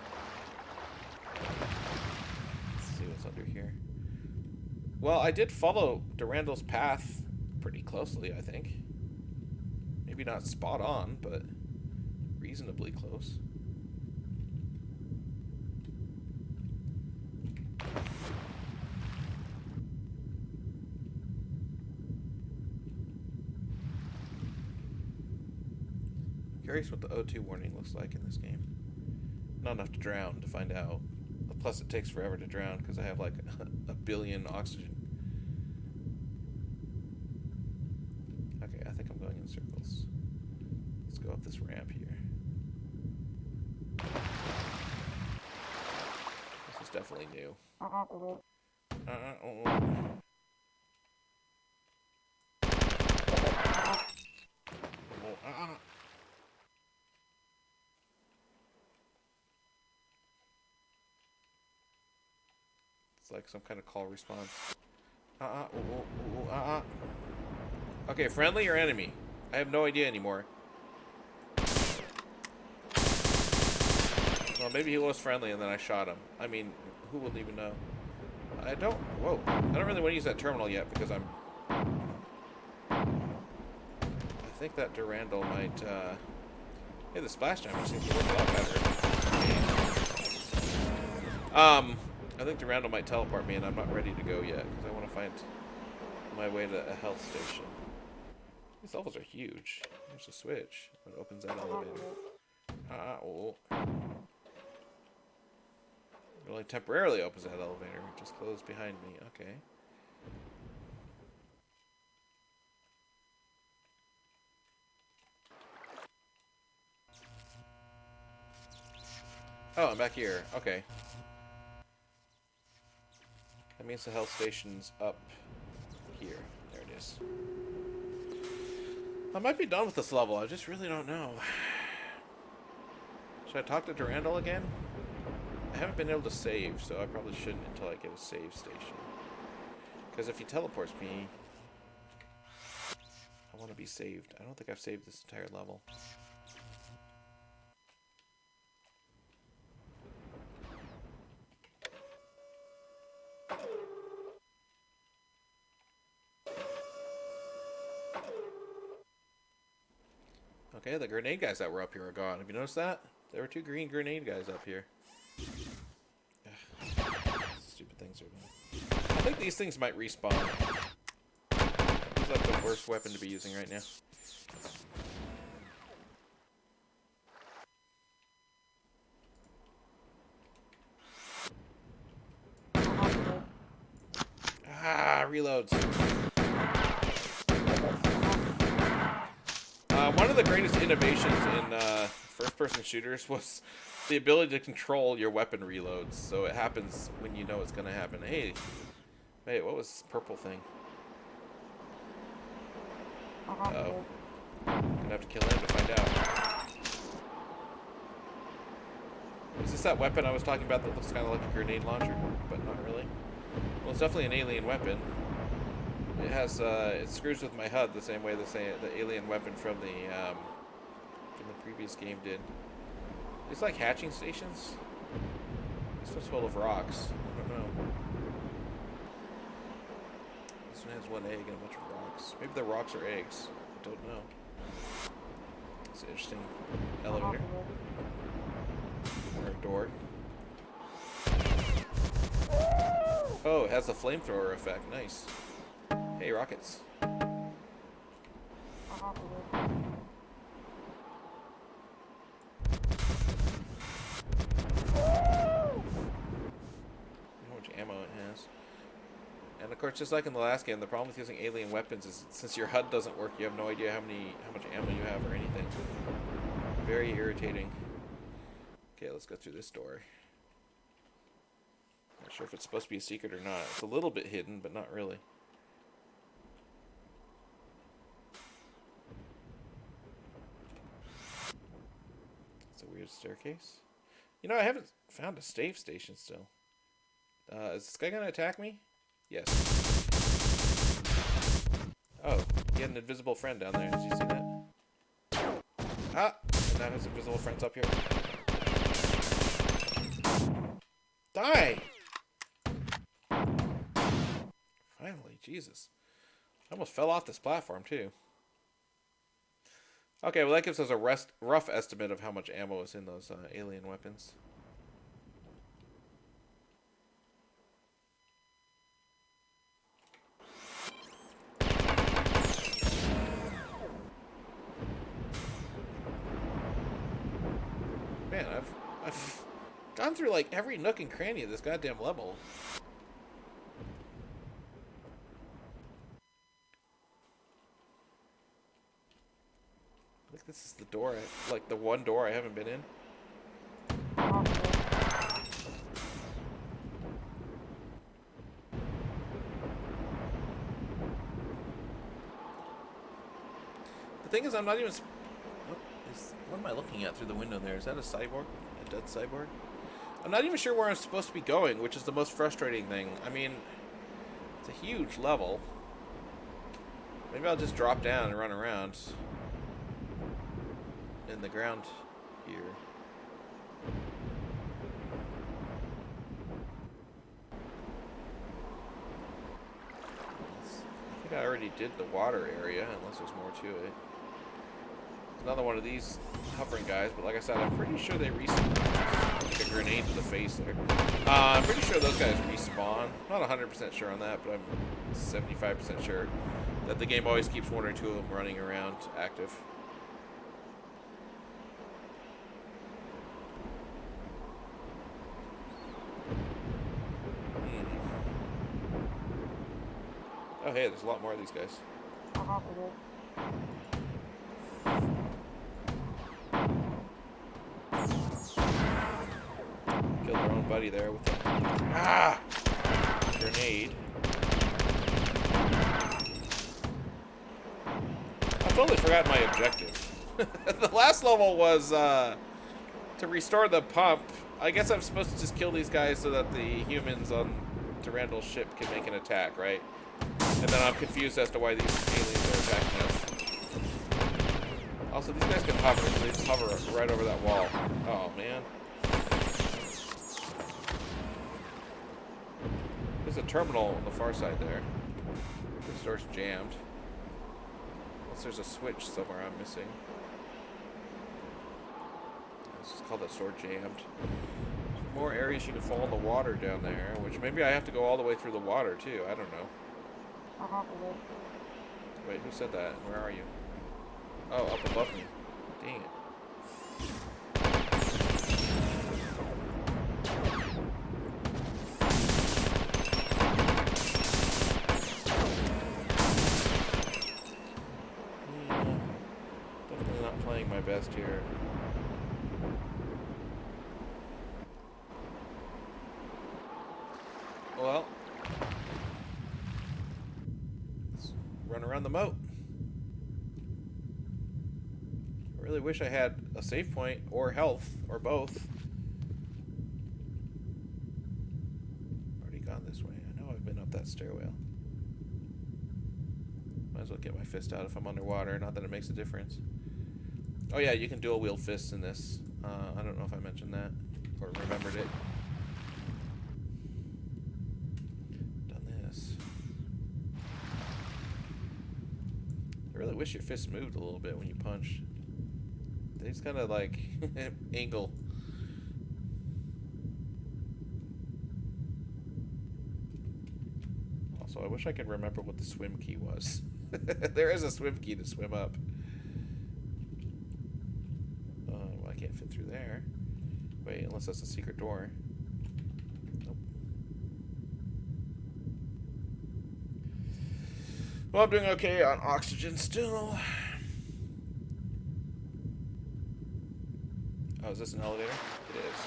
Let's see what's under here. Well, I did follow Durandal's path pretty closely, I think. Maybe not spot on, but reasonably close. Curious what the O2 warning looks like in this game. Not enough to drown to find out. Plus it takes forever to drown because I have like a billion oxygen. Okay, I think I'm going in circles. Let's go up this ramp here. This is definitely new. It's like some kind of call response. Okay, friendly or enemy? I have no idea anymore. Well, maybe he was friendly and then I shot him. I mean, who will even know? I don't... Whoa. I don't really want to use that terminal yet because I'm... I think that Durandal might... Hey, the splash damage seems to work a lot better. I think Durandal might teleport me and I'm not ready to go yet because I want to find my way to a health station. These levels are huge. There's a switch that opens that elevator. It only temporarily opens that elevator. It just closed behind me. Okay. Oh, I'm back here. Okay. That means the health station's up here. There it is. I might be done with this level. I just really don't know. Should I talk to Durandal again? I haven't been able to save, so I probably shouldn't until I get a save station. Because if he teleports me, I want to be saved. I don't think I've saved this entire level. Okay, the grenade guys that were up here are gone. Have you noticed that? There were 2 green grenade guys up here. Ugh. Stupid things are gone. I think these things might respawn. It's like the worst weapon to be using right now. Ah, reloads. One of the greatest innovations in first-person shooters was the ability to control your weapon reloads, so it happens when you know it's going to happen. Hey, wait, what was this purple thing? Uh-oh. Gonna have to kill him to find out. Is this that weapon I was talking about that looks kind of like a grenade launcher, but not really? Well, it's definitely an alien weapon. It has, it screws with my HUD the same way the alien weapon from the previous game did. It's like hatching stations. This one's full of rocks. I don't know. This one has 1 egg and a bunch of rocks. Maybe the rocks are eggs. I don't know. It's an interesting elevator. Or a door. Oh, it has the flamethrower effect. Nice. Hey, rockets. How much ammo it has. And of course, just like in the last game, the problem with using alien weapons is since your HUD doesn't work, you have no idea how much ammo you have or anything. Very irritating. Okay, let's go through this door. Not sure if it's supposed to be a secret or not. It's a little bit hidden, but not really. Weird staircase. You know, I haven't found a save station still. Is this guy gonna attack me? Yes. Oh, he had an invisible friend down there. Did you see that? Ah! And now his invisible friend's up here. Die! Finally, Jesus. I almost fell off this platform, too. Okay, well that gives us a rough estimate of how much ammo is in those alien weapons. Man, I've gone through like every nook and cranny of this goddamn level. Like this is the door, like the one door I haven't been in. The thing is, I'm not even. What am I looking at through the window there? Is that a cyborg? A dead cyborg? I'm not even sure where I'm supposed to be going, which is the most frustrating thing. I mean, it's a huge level. Maybe I'll just drop down and run around in the ground here. I think I already did the water area, unless there's more to it. There's another one of these hovering guys, but like I said, I'm pretty sure they respawn. Like a grenade to the face there. I'm pretty sure those guys respawn. Not 100% sure on that, but I'm 75% sure that the game always keeps 1 or 2 of them running around active. Oh, hey, there's a lot more of these guys. Killed their own buddy there with the grenade. grenade. I totally forgot my objective. The last level was to restore the pump. I guess I'm supposed to just kill these guys so that the humans on Durandal's ship can make an attack, right? And then I'm confused as to why these aliens are attacking us. Also, these guys can hover, so they just hover right over that wall. Oh, man. There's a terminal on the far side there. This door's jammed. Unless there's a switch somewhere I'm missing. Let's just call that door jammed. More areas you can fall in the water down there, which maybe I have to go all the way through the water, too. I don't know. Wait, who said that? Where are you? Oh, up above me. Dang it. Definitely not playing my best here. Well, let's run around the moat. I really wish I had a save point or health or both. Already gone this way. I know I've been up that stairwell. Might as well get my fist out if I'm underwater. Not that it makes a difference. Oh yeah, you can dual wield fists in this. I don't know if I mentioned that or remembered it. Done this. I really wish your fists moved a little bit when you punch. They just kind of like angle. Also, I wish I could remember what the swim key was. There is a swim key to swim up. Well, I can't fit through there. Wait, unless that's a secret door. Nope. Well, I'm doing okay on oxygen still. Oh, is this an elevator? It is.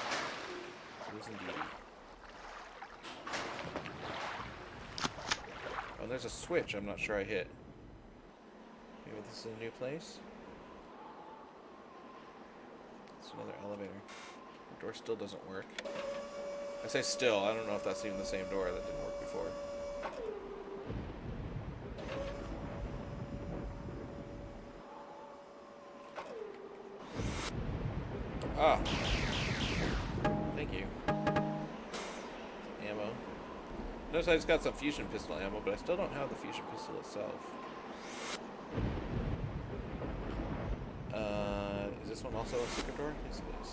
It is indeed. Oh, there's a switch I'm not sure I hit. Maybe this is a new place? It's another elevator. The door still doesn't work. I say still, I don't know if that's even the same door that didn't work before. Ah. Thank you. Ammo. Notice I just got some fusion pistol ammo, but I still don't have the fusion pistol itself. Is this one also a secret door? Yes, it is.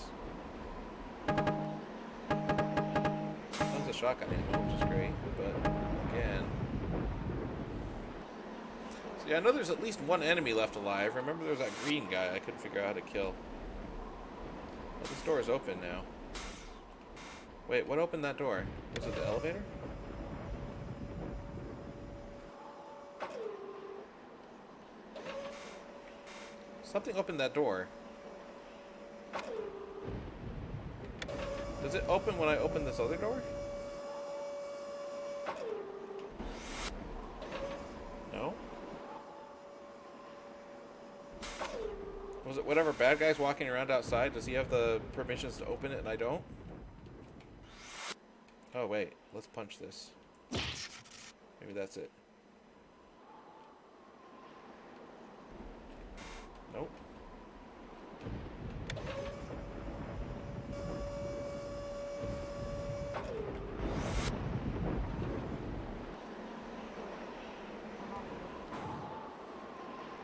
Tons of shotgun ammo, which is great, but again... So yeah, I know there's at least one enemy left alive. Remember there was that green guy I couldn't figure out how to kill. Well, this door is open now. Wait, what opened that door? Was it the elevator? Something opened that door. Does it open when I open this other door? No? Was it whatever bad guy's walking around outside? Does he have the permissions to open it and I don't? Oh, wait. Let's punch this. Maybe that's it. Nope.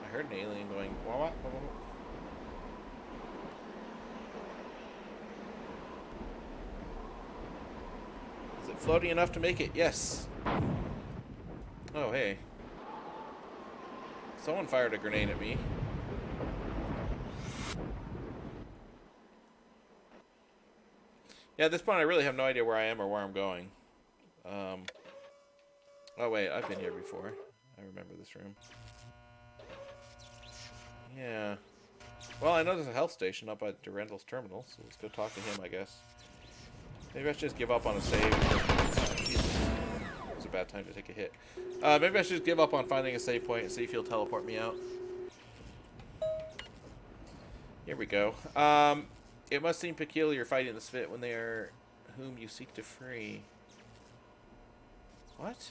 I heard an alien going, wah, wah, wah, wah. Is it floaty enough to make it? Yes. Oh, hey. Someone fired a grenade at me. Yeah, at this point I really have no idea where I am or where I'm going. Oh wait, I've been here before. I remember this room. Yeah. Well, I know there's a health station up at Durandal's terminal, so let's go talk to him, I guess. Maybe I should just give up on a save. Jesus. There's a a bad time to take a hit. Maybe I should just give up on finding a save point and see if he'll teleport me out. Here we go. It must seem peculiar fighting the Svit when they are whom you seek to free. What?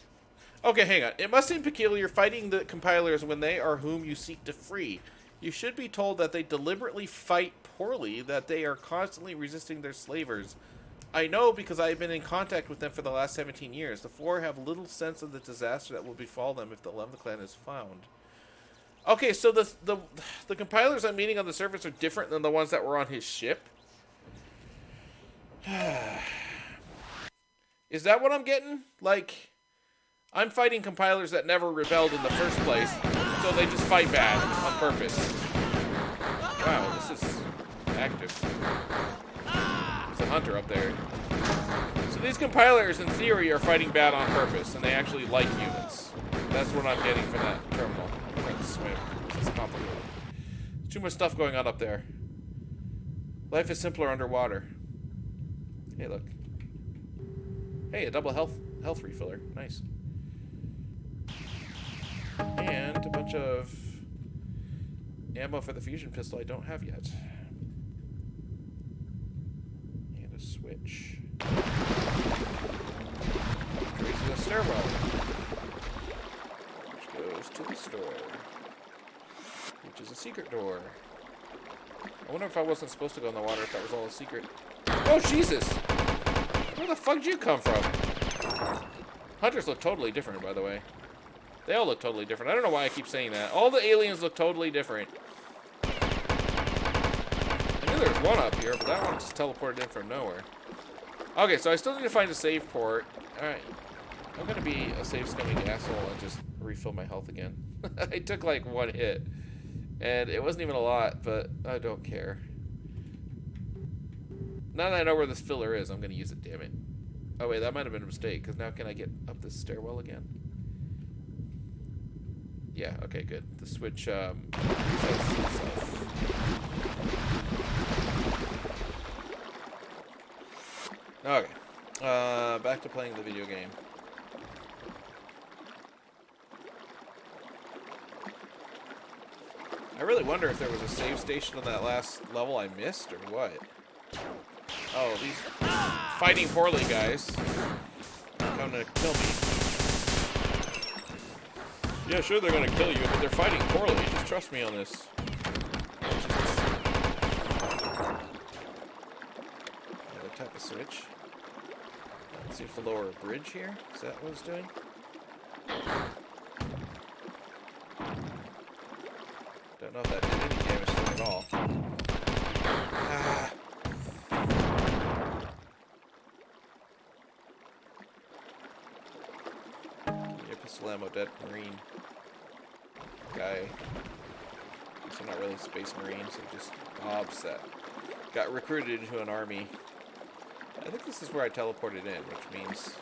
Okay, hang on. It must seem peculiar fighting the compilers when they are whom you seek to free. You should be told that they deliberately fight poorly, that they are constantly resisting their slavers. I know because I have been in contact with them for the last 17 years. The four have little sense of the disaster that will befall them if the Levin clan is found. Okay, so the compilers I'm meeting on the surface are different than the ones that were on his ship. Is that what I'm getting? Like, I'm fighting compilers that never rebelled in the first place, so they just fight bad on purpose. Wow, this is active. There's a hunter up there. So these compilers, in theory, are fighting bad on purpose, and they actually like humans. That's what I'm getting from that terminal. I'm going to swim. This is complicated. There's too much stuff going on up there. Life is simpler underwater. Hey, look. Hey, a double health refiller. Nice. And a bunch of ammo for the fusion pistol I don't have yet. And a switch. Raises a stairwell, which goes to the store, which is a secret door. I wonder if I wasn't supposed to go in the water, if that was all a secret. Oh, Jesus! Where the fuck did you come from? Hunters look totally different, by the way. They all look totally different. I don't know why I keep saying that. All the aliens look totally different. I knew there was one up here, but that one just teleported in from nowhere. Okay, so I still need to find a save port. Alright. I'm gonna be a save scumming asshole and just refill my health again. I took like one hit. And it wasn't even a lot, but I don't care. Now that I know where this filler is, I'm gonna use it, damn it. Oh wait, that might have been a mistake, because now can I get up this stairwell again? Yeah, okay, good. The switch, resets itself. Okay. Back to playing the video game. I really wonder if there was a save station on that last level I missed, or what? Oh, these fighting poorly guys are coming to kill me. Yeah, sure they're gonna kill you, but they're fighting poorly. Just trust me on this. Another type of switch. Let's see if the lower bridge here. Is that what it's doing? Don't know if that did any damage to them at all. Ah. Give me a pistol ammo, dead marine guy. So not really space marine, so just Bobs that got recruited into an army. I think this is where I teleported in, which means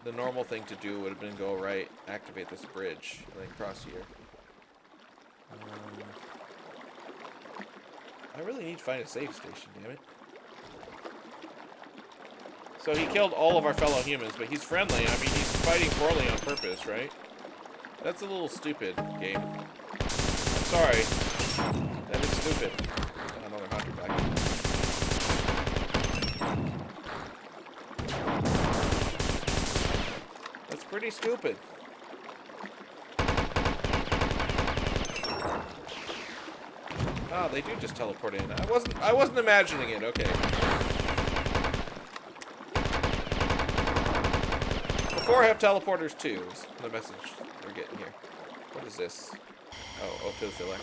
the normal thing to do would have been go right, activate this bridge, and then cross here. I really need to find a save station, damn it. So he killed all of our fellow humans, but he's friendly. I mean, he's fighting poorly on purpose, right? That's a little stupid, game. I'm sorry. That is stupid. Another hunter back. That's pretty stupid. Oh, they do just teleport in. I wasn't imagining it. Okay. Before I have teleporters too, is the message we're getting here. What is this? Oh, O2 filler.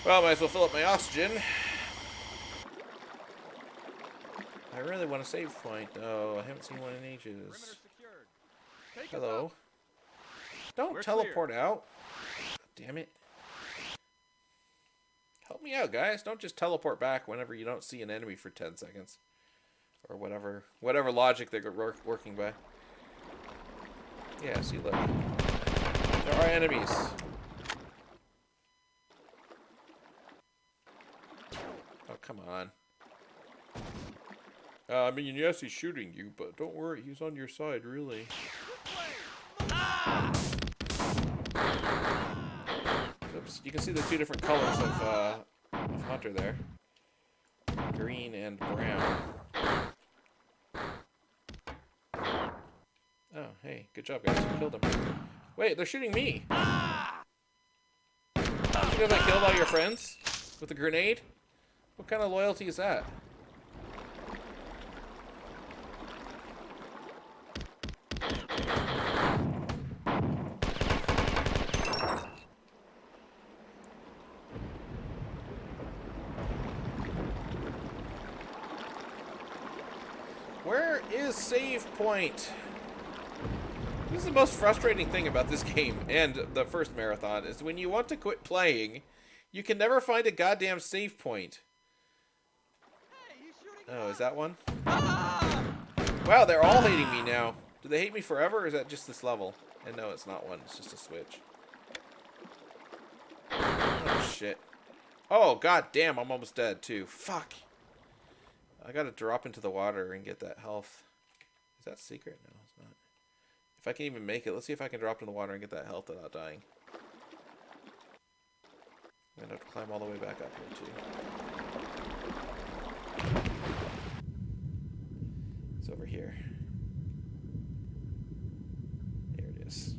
Well, might as well fill up my oxygen. I really want a save point, though. I haven't seen one in ages. Hello. Don't teleport out. Damn it. Help me out, guys. Don't just teleport back whenever you don't see an enemy for 10 seconds. Or whatever logic they're working by. Yeah, see, look. There are enemies. Oh, come on. I mean, yes, he's shooting you, but don't worry, he's on your side, really. Oops, you can see the two different colors of Hunter there. Green and brown. Oh, hey, good job, guys. You killed him. Wait, they're shooting me. You guys like killed all your friends with a grenade? What kind of loyalty is that? Where is save point? This is the most frustrating thing about this game and the first marathon is when you want to quit playing, you can never find a goddamn save point. Oh, is that one? Wow, they're all hating me now. Do they hate me forever, or is that just this level? And no, it's not one. It's just a switch. Oh, shit. Oh, god damn, I'm almost dead, too. Fuck. I gotta drop into the water and get that health. Is that secret? No, it's not. If I can even make it, let's see if I can drop in the water and get that health without dying. I'm gonna have to climb all the way back up here, too. It's over here. There it is.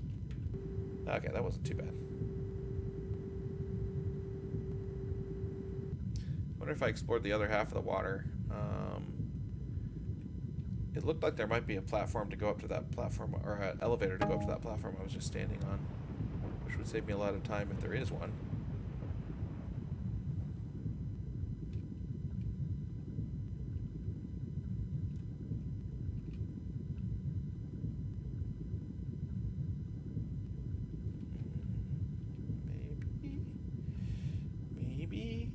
Okay, that wasn't too bad. I wonder if I explored the other half of the water. It looked like there might be a platform to go up to that platform, or an elevator to go up to that platform I was just standing on, which would save me a lot of time if there is one. Maybe?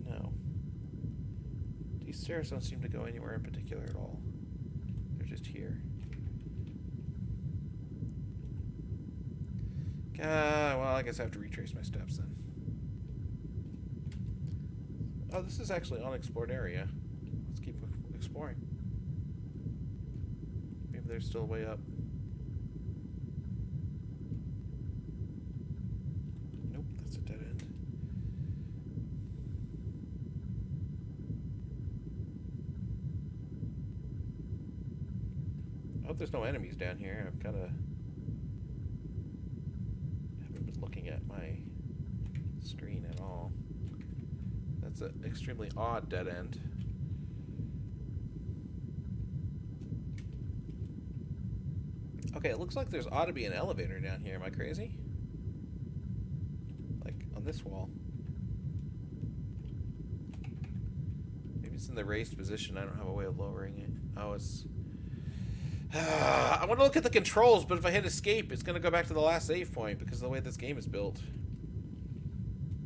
No. These stairs don't seem to go anywhere in particular at all. They're just here. Well, I guess I have to retrace my steps then. Oh, this is actually an unexplored area. Let's keep exploring. Maybe there's still a way up. Nope, that's a dead end. I hope there's no enemies down here. I'm kind of haven't been looking at my screen at all. That's an extremely odd dead end. Okay, it looks like there's ought to be an elevator down here. Am I crazy? Like on this wall. Maybe it's in the raised position. I don't have a way of lowering it. Oh, it's... I want to look at the controls, but if I hit escape, it's going to go back to the last save point because of the way this game is built.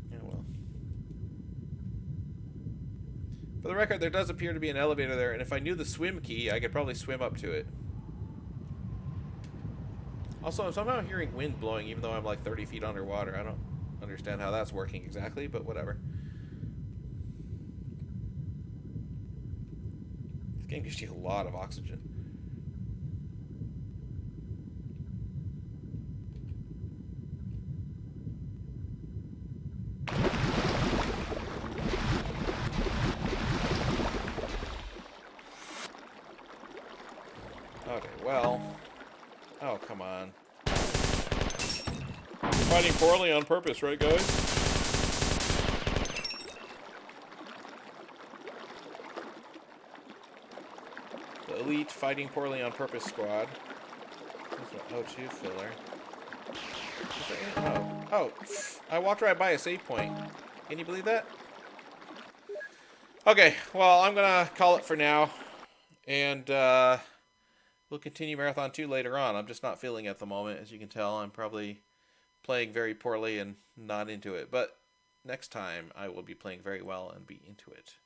Yeah, well. For the record, there does appear to be an elevator there, and if I knew the swim key, I could probably swim up to it. Also, I'm somehow hearing wind blowing even though I'm like 30 feet underwater. I don't understand how that's working exactly, but whatever. This game gives you a lot of oxygen. Okay, well... Oh, come on. You're fighting poorly on purpose, right, guys? The Elite Fighting Poorly on Purpose Squad. There's an O2 filler. Oh, I walked right by a save point. Can you believe that? Okay, well, I'm gonna call it for now. And, we'll continue Marathon 2 later on. I'm just not feeling it at the moment. As you can tell, I'm probably playing very poorly and not into it. But next time, I will be playing very well and be into it.